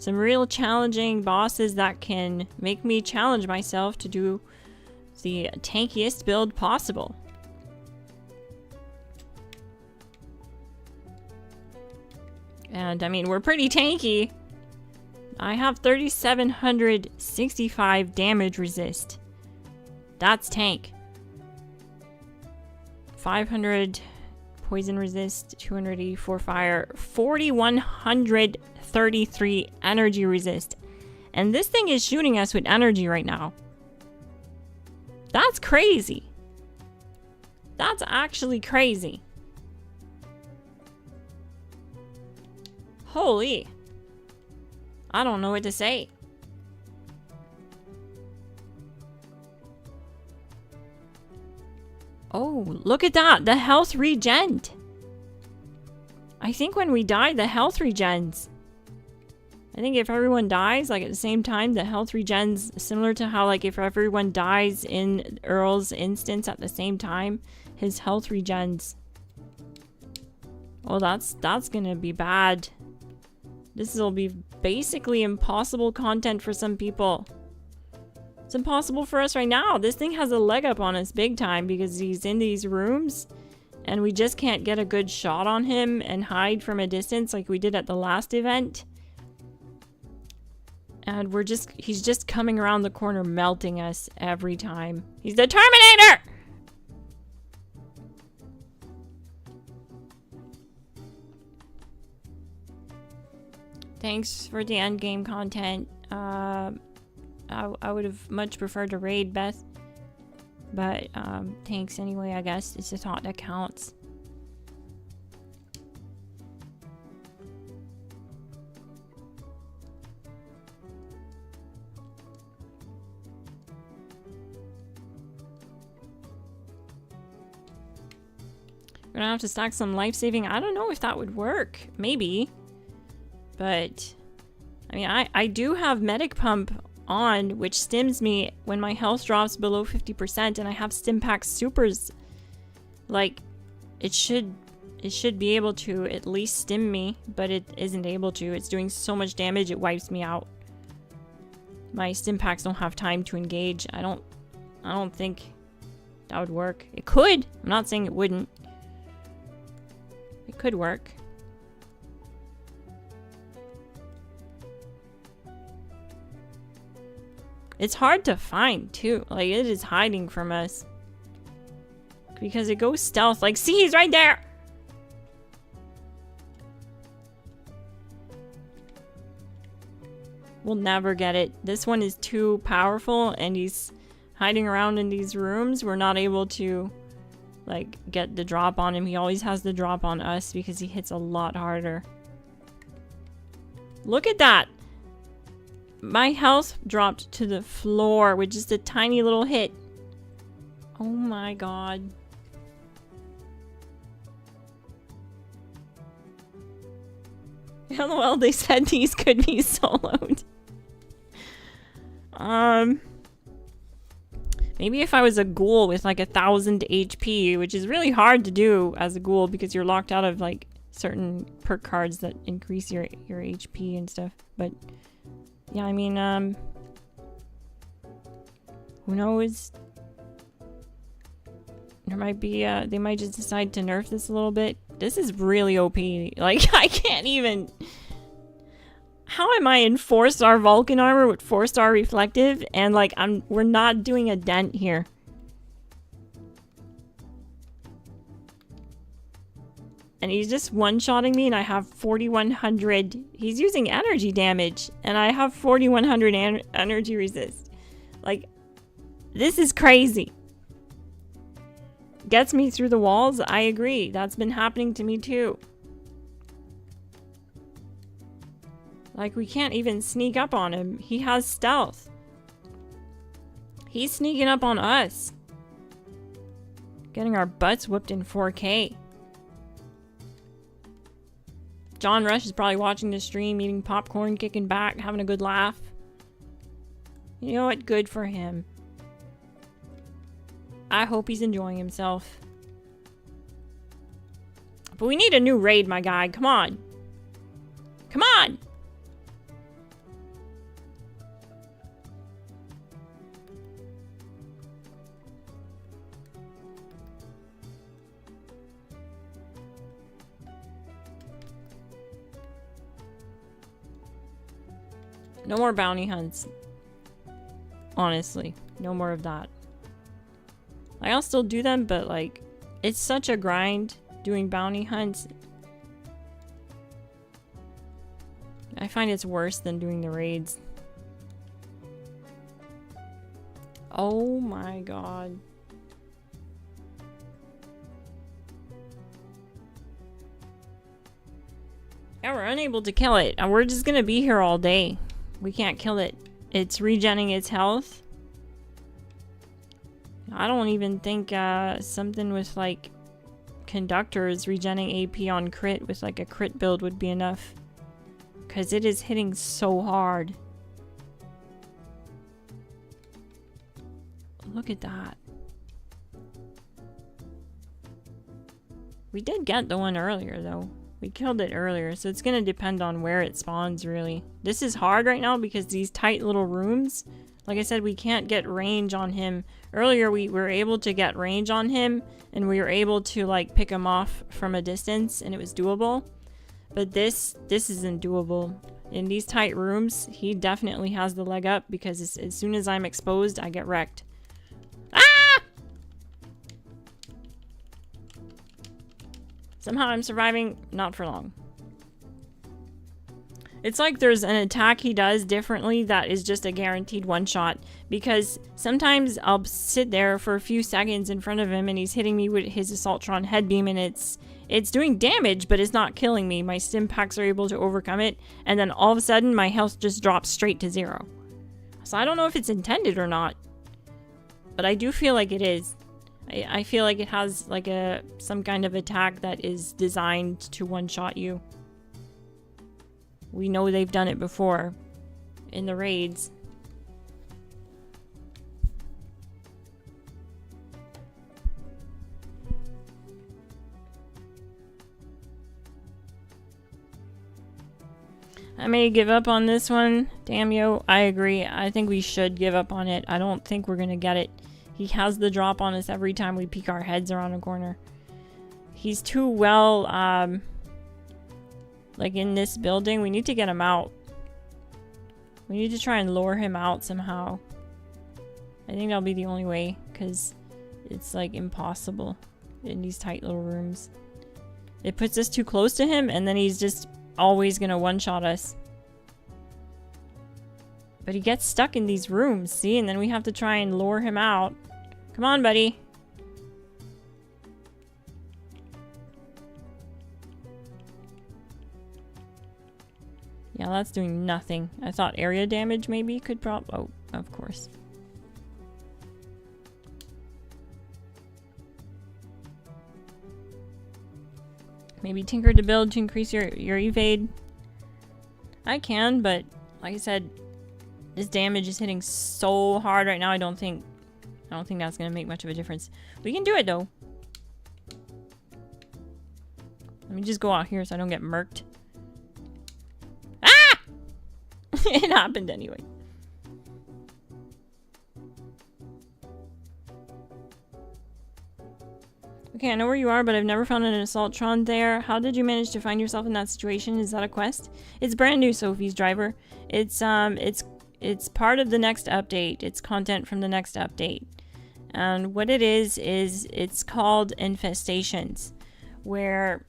real challenging bosses that can make me challenge myself to do the tankiest build possible. And I mean, we're pretty tanky. I have 3,765 damage resist. That's tank. 500 poison resist, 284 fire, 4,133 energy resist. And this thing is shooting us with energy right now. That's crazy. That's actually crazy. Holy. I don't know what to say. Oh, look at that. The health regen. I think when we die, the health regens. I think if everyone dies, like, at the same time, the health regens, similar to how, like, if everyone dies in Earl's instance at the same time, his health regens. Oh, that's gonna be bad. This will be basically impossible content for some people. It's impossible for us right now. This thing has a leg up on us big time because he's in these rooms and we just can't get a good shot on him and hide from a distance like we did at the last event. And he's just coming around the corner melting us every time. He's the Terminator! Thanks for the end game content. I would have much preferred to raid Beth. But, thanks anyway, I guess. It's the thought that counts. We're gonna have to stack some life-saving. I don't know if that would work. Maybe. But, I mean, I do have medic pump on, which stims me when my health drops below 50%, and I have stim pack supers. Like, it should be able to at least stim me, but it isn't able to. It's doing so much damage, it wipes me out. My stim packs don't have time to engage. I don't think that would work. It could. I'm not saying it wouldn't. It could work. It's hard to find, too. Like, it is hiding from us. Because it goes stealth. Like, see, he's right there! We'll never get it. This one is too powerful, and he's hiding around in these rooms. We're not able to, like, get the drop on him. He always has the drop on us because he hits a lot harder. Look at that! My health dropped to the floor with just a tiny little hit. Oh my god. LOL, they said these could be soloed. Maybe if I was a ghoul with like 1,000 HP, which is really hard to do as a ghoul because you're locked out of like certain perk cards that increase your HP and stuff. But yeah, I mean, who knows? There might be, they might just decide to nerf this a little bit. This is really OP. Like, I can't even... How am I in 4-star Vulcan armor with 4-star reflective? And, like, we're not doing a dent here. And he's just one-shotting me, and I have 4,100... He's using energy damage, and I have 4,100 energy resist. Like, this is crazy. Gets me through the walls? I agree. That's been happening to me, too. Like, we can't even sneak up on him. He has stealth. He's sneaking up on us. Getting our butts whooped in 4K. John Rush is probably watching the stream, eating popcorn, kicking back, having a good laugh. You know what? Good for him. I hope he's enjoying himself. But we need a new raid, my guy. Come on. Come on! No more bounty hunts. Honestly, no more of that. Like, I'll still do them, but like, it's such a grind doing bounty hunts. I find it's worse than doing the raids. Oh my god. Yeah, we're unable to kill it. And we're just gonna be here all day. We can't kill it. It's regenerating its health. I don't even think something with like conductors regenning AP on crit with like a crit build would be enough. Because it is hitting so hard. Look at that. We did get the one earlier though. We killed it earlier, so it's gonna depend on where it spawns really. This is hard right now because these tight little rooms, like I said, we can't get range on him. Earlier we were able to get range on him and we were able to like pick him off from a distance and it was doable. But this isn't doable. In these tight rooms, he definitely has the leg up because as soon as I'm exposed, I get wrecked. Ah! Somehow I'm surviving, not for long. It's like there's an attack he does differently that is just a guaranteed one-shot. Because sometimes I'll sit there for a few seconds in front of him and he's hitting me with his Assaultron head beam and it's doing damage, but it's not killing me. My stim packs are able to overcome it. And then all of a sudden, my health just drops straight to 0. So I don't know if it's intended or not. But I do feel like it is. I feel like it has like some kind of attack that is designed to one-shot you. We know they've done it before in the raids. I may give up on this one. Damn yo, I agree. I think we should give up on it. I don't think we're gonna get it. He has the drop on us every time we peek our heads around a corner. He's too well, like in this building. We need to get him out. We need to try and lure him out somehow. I think that'll be the only way, because it's like impossible in these tight little rooms. It puts us too close to him, and then he's just always gonna one-shot us. But he gets stuck in these rooms, see? And then we have to try and lure him out. Come on, buddy. Yeah, that's doing nothing. I thought area damage maybe could oh, of course. Maybe tinker to build to increase your evade. I can, but like I said, this damage is hitting so hard right now. I don't think that's gonna make much of a difference. We can do it though. Let me just go out here so I don't get murked. Ah! It happened anyway. Okay, I know where you are, but I've never found an Assaultron there. How did you manage to find yourself in that situation? Is that a quest? It's brand new, Sophie's Driver. It's part of the next update. It's content from the next update. And what it is it's called Infestations, where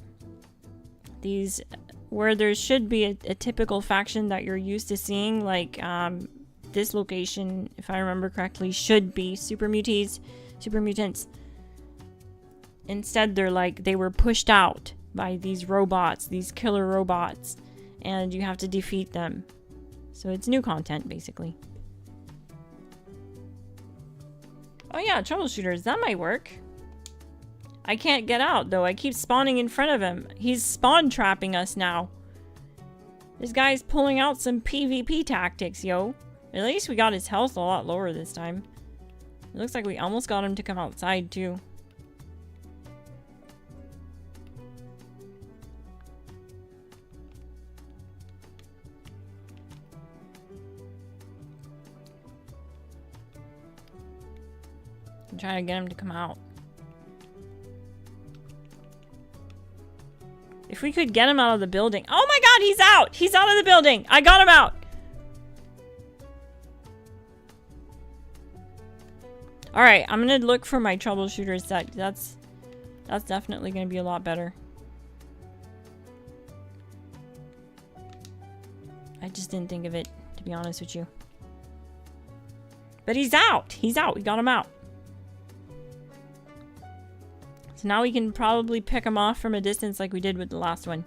there should be a typical faction that you're used to seeing, like this location, if I remember correctly, should be super mutants. Instead, they were pushed out by these robots, these killer robots, and you have to defeat them. So it's new content, basically. Oh yeah, troubleshooters, that might work. I can't get out, though. I keep spawning in front of him. He's spawn trapping us now. This guy's pulling out some PvP tactics, yo. At least we got his health a lot lower this time. It looks like we almost got him to come outside, too. I'm trying to get him to come out. If we could get him out of the building. Oh my god, he's out! He's out of the building! I got him out! Alright, I'm gonna look for my troubleshooter set. That's definitely gonna be a lot better. I just didn't think of it, to be honest with you. But he's out! He's out! We got him out. So now we can probably pick him off from a distance like we did with the last one.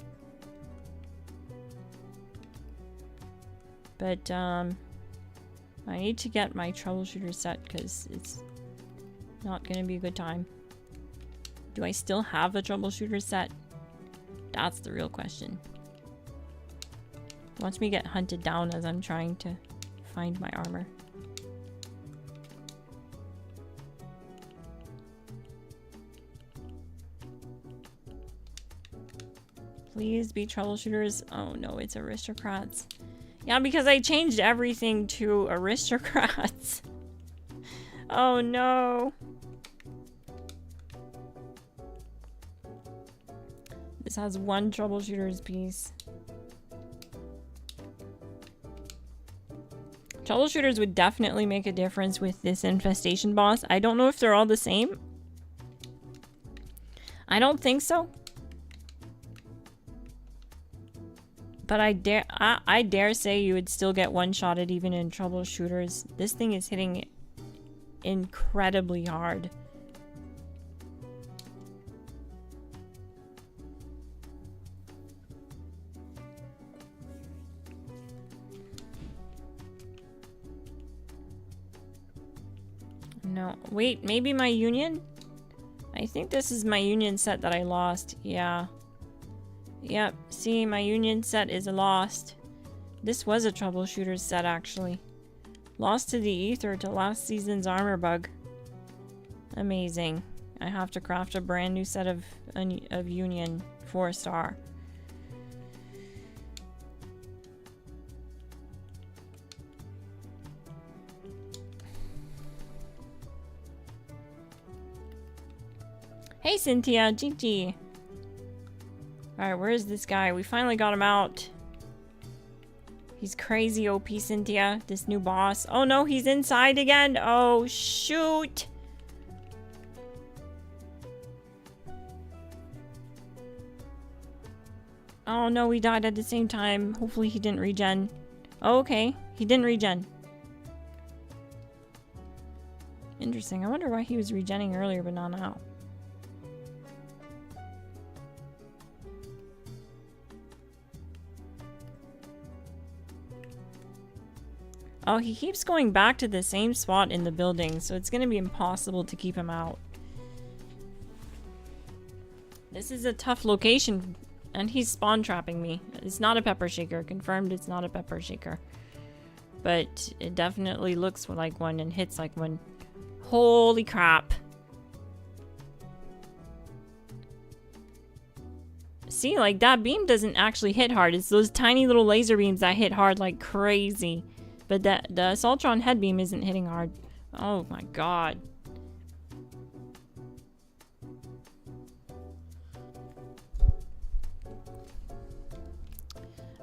But, I need to get my troubleshooter set because Not gonna be a good time. Do I still have a troubleshooter set? That's the real question. Watch me get hunted down as I'm trying to find my armor. Please be troubleshooters. Oh no, it's aristocrats. Yeah, because I changed everything to aristocrats. Oh no. This has one troubleshooter's piece. Troubleshooters would definitely make a difference with this infestation boss. I don't know if they're all the same. I don't think so. But I dare say you would still get one-shotted even in troubleshooters. This thing is hitting incredibly hard. No, wait, maybe my union? I think this is my union set that I lost. Yeah. Yep, see, my union set is lost. This was a troubleshooter set, actually. Lost to the ether to last season's armor bug. Amazing. I have to craft a brand new set of union 4-star. Hey, Cynthia, GG. Alright, where is this guy? We finally got him out. He's crazy OP, Cynthia. This new boss. Oh no, he's inside again. Oh, shoot. Oh no, we died at the same time. Hopefully he didn't regen. Oh, okay. He didn't regen. Interesting. I wonder why he was regenning earlier but not now. Oh, he keeps going back to the same spot in the building, so it's gonna be impossible to keep him out. This is a tough location, and he's spawn trapping me. It's not a pepper shaker. Confirmed it's not a pepper shaker. But it definitely looks like one and hits like one. Holy crap. See, like that beam doesn't actually hit hard. It's those tiny little laser beams that hit hard like crazy. But the Assaultron head beam isn't hitting hard. Oh my god.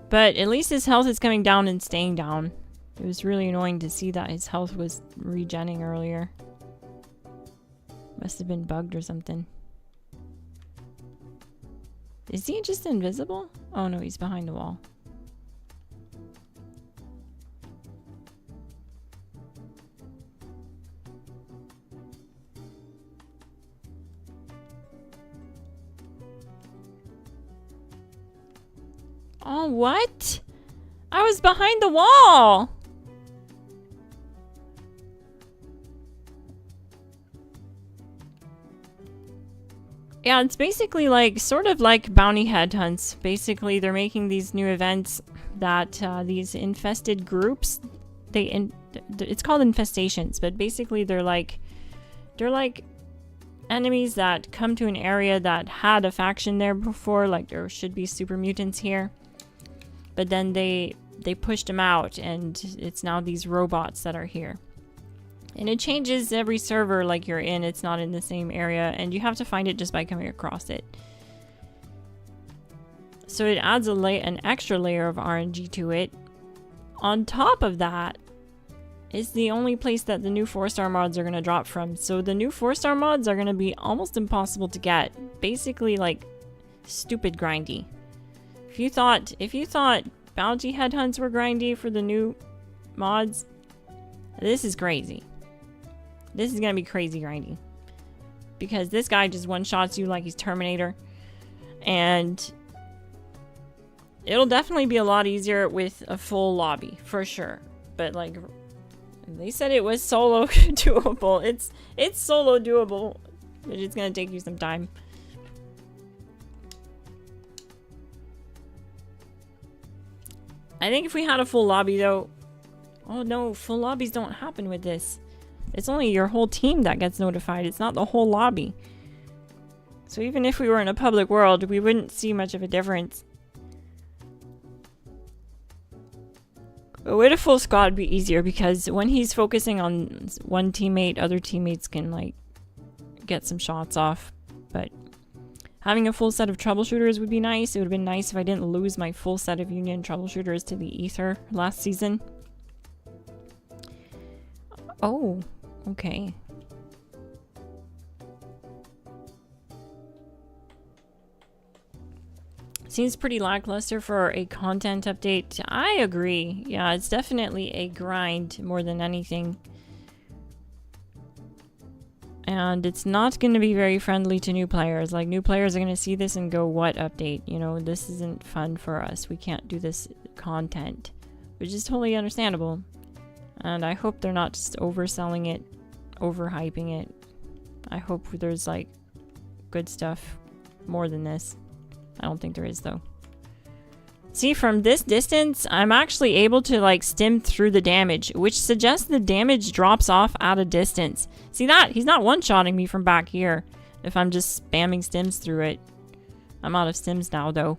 But at least his health is coming down and staying down. It was really annoying to see that his health was regenning earlier. Must have been bugged or something. Is he just invisible? Oh no, he's behind the wall. Oh, what? I was behind the wall! Yeah, it's basically like, sort of like bounty headhunts. Basically, they're making these new events that these infested groups, it's called infestations, but basically they're like enemies that come to an area that had a faction there before, like there should be super mutants here. But then they pushed them out, and it's now these robots that are here. And it changes every server like you're in. It's not in the same area, and you have to find it just by coming across it. So it adds an extra layer of RNG to it. On top of that, it's the only place that the new 4-star mods are going to drop from. So the new 4-star mods are going to be almost impossible to get. Basically like stupid grindy. If you thought bounty headhunts were grindy for the new mods, this is crazy. This is gonna be crazy grindy. Because this guy just one-shots you like he's Terminator. And it'll definitely be a lot easier with a full lobby, for sure. But like, They said it was solo doable. It's solo doable, but it's gonna take you some time. I think if we had a full lobby though... Oh no, full lobbies don't happen with this. It's only your whole team that gets notified. It's not the whole lobby. So even if we were in a public world, we wouldn't see much of a difference. But with a full squad it'd be easier because when he's focusing on one teammate, other teammates can like get some shots off. But having a full set of troubleshooters would be nice. It would have been nice if I didn't lose my full set of Union troubleshooters to the ether last season. Oh, okay. Seems pretty lackluster for a content update. I agree. Yeah, it's definitely a grind more than anything. And it's not going to be very friendly to new players. Like, new players are going to see this and go, what update? You know, this isn't fun for us. We can't do this content. Which is totally understandable. And I hope they're not just overselling it, overhyping it. I hope there's, like, good stuff more than this. I don't think there is, though. See, from this distance, I'm actually able to, like, stim through the damage, which suggests the damage drops off at a distance. See that? He's not one-shotting me from back here if I'm just spamming stims through it. I'm out of stims now, though.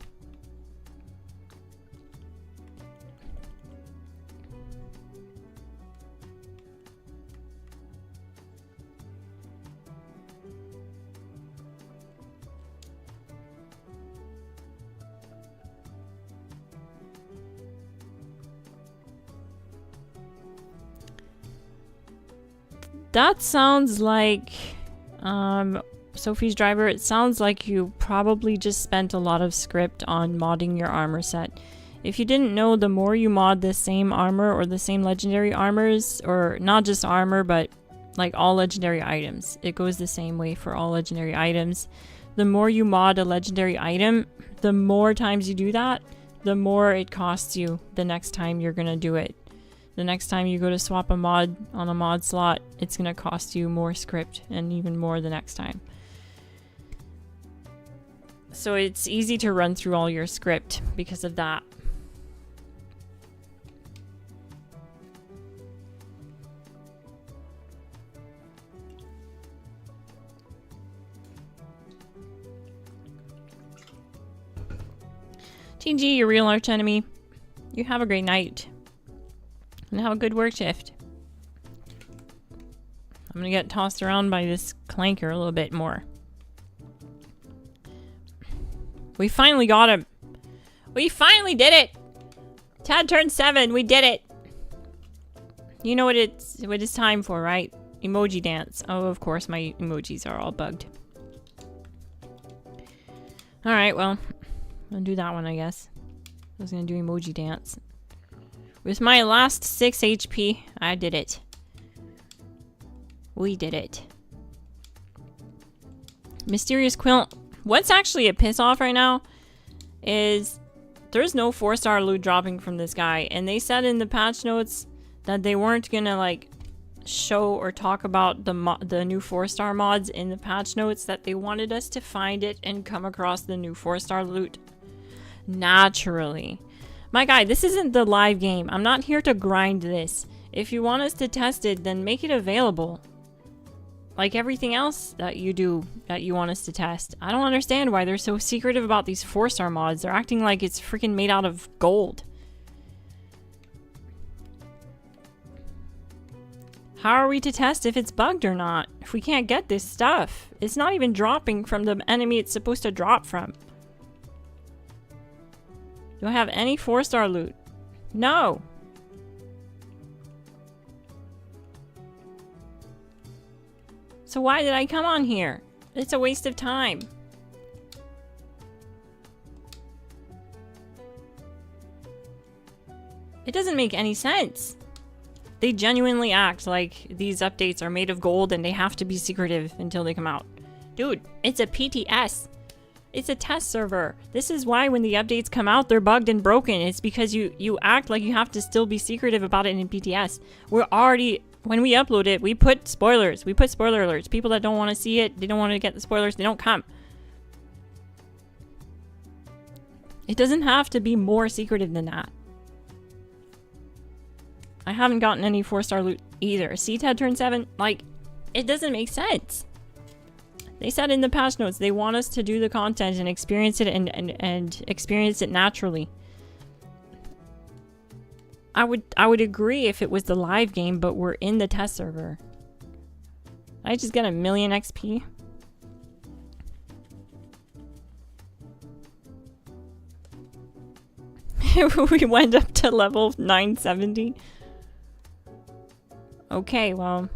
That sounds like, Sophie's driver, it sounds like you probably just spent a lot of script on modding your armor set. If you didn't know, the more you mod the same armor or the same legendary armors, or not just armor, but like all legendary items, it goes the same way for all legendary items. The more you mod a legendary item, the more times you do that, the more it costs you the next time you're gonna do it. The next time you go to swap a mod on a mod slot, it's going to cost you more script and even more the next time. So it's easy to run through all your script because of that. GG, your real arch enemy. You have a great night. And have a good work shift. I'm gonna get tossed around by this clanker a little bit more. We finally got him. We finally did it! Tad turned 7. We did it! You know what it's time for, right? Emoji dance. Oh, of course, my emojis are all bugged. Alright, well. I'm gonna do that one, I guess. I was gonna do emoji dance. With my last 6 HP, I did it. We did it. Mysterious Quilt. What's actually a piss off right now is there's no 4-star loot dropping from this guy. And they said in the patch notes that they weren't gonna like show or talk about the new 4-star mods in the patch notes, that they wanted us to find it and come across the new 4-star loot naturally. My guy, this isn't the live game. I'm not here to grind this. If you want us to test it, then make it available. Like everything else that you do that you want us to test. I don't understand why they're so secretive about these 4-star mods. They're acting like it's freaking made out of gold. How are we to test if it's bugged or not? If we can't get this stuff. It's not even dropping from the enemy it's supposed to drop from. Do I have any 4-star loot? No. So why did I come on here? It's a waste of time. It doesn't make any sense. They genuinely act like these updates are made of gold and they have to be secretive until they come out. Dude, it's a PTS. It's a test server. This is why when the updates come out, they're bugged and broken. It's because you act like you have to still be secretive about it in PTS. We're already, when we upload it, we put spoilers. We put spoiler alerts. People that don't want to see it, they don't want to get the spoilers, they don't come. It doesn't have to be more secretive than that. I haven't gotten any 4-star loot either. CTED turned 7. Like, it doesn't make sense. They said in the patch notes they want us to do the content and experience it and experience it naturally. I would agree if it was the live game, but we're in the test server. I just get a million XP. We went up to level 970. Okay, well.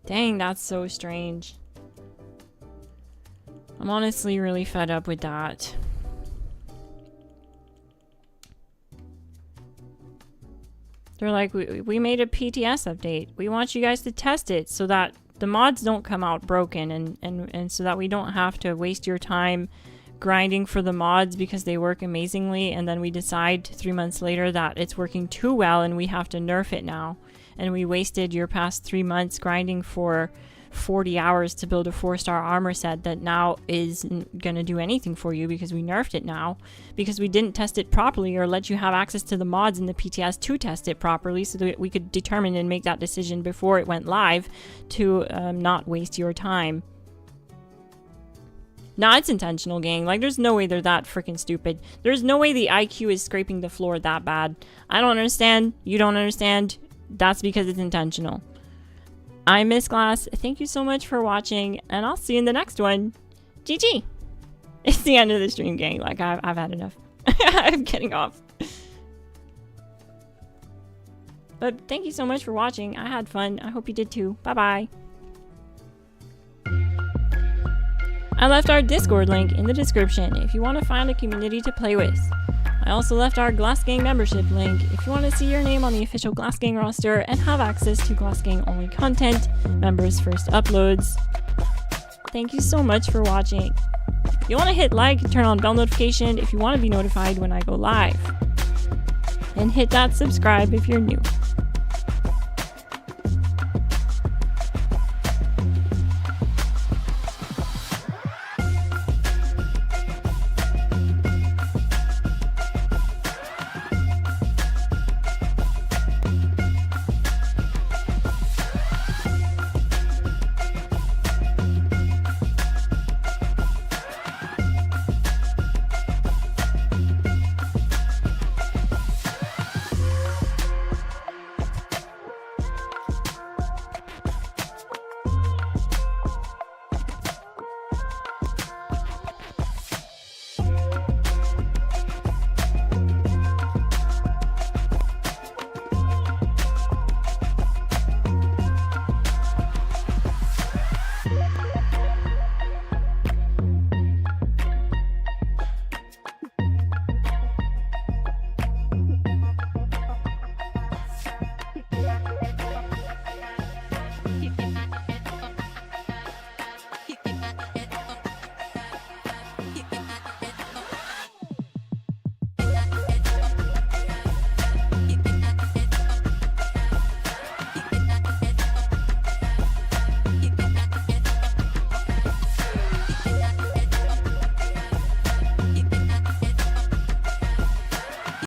Dang, that's so strange. I'm honestly really fed up with that. They're like, we made a PTS update. We want you guys to test it so that the mods don't come out broken and so that we don't have to waste your time grinding for the mods because they work amazingly, and then we decide 3 months later that it's working too well and we have to nerf it now. And we wasted your past 3 months grinding for 40 hours to build a 4-star armor set that now isn't gonna do anything for you because we nerfed it now, because we didn't test it properly or let you have access to the mods in the PTS to test it properly so that we could determine and make that decision before it went live to not waste your time. Nah, it's intentional, gang. Like, there's no way they're that freaking stupid. There's no way the IQ is scraping the floor that bad. I don't understand. You don't understand. That's because it's intentional. I'm Miss Glass. Thank you so much for watching, and I'll see you in the next one. GG! It's the end of the stream, gang. Like, I've had enough. I'm getting off. But thank you so much for watching. I had fun. I hope you did too. Bye-bye. I left our Discord link in the description if you want to find a community to play with. I also left our Glass Gang membership link if you want to see your name on the official Glass Gang roster and have access to Glass Gang only content, members first uploads. Thank you so much for watching. If you want to hit like, turn on bell notification if you want to be notified when I go live. And hit that subscribe if you're new.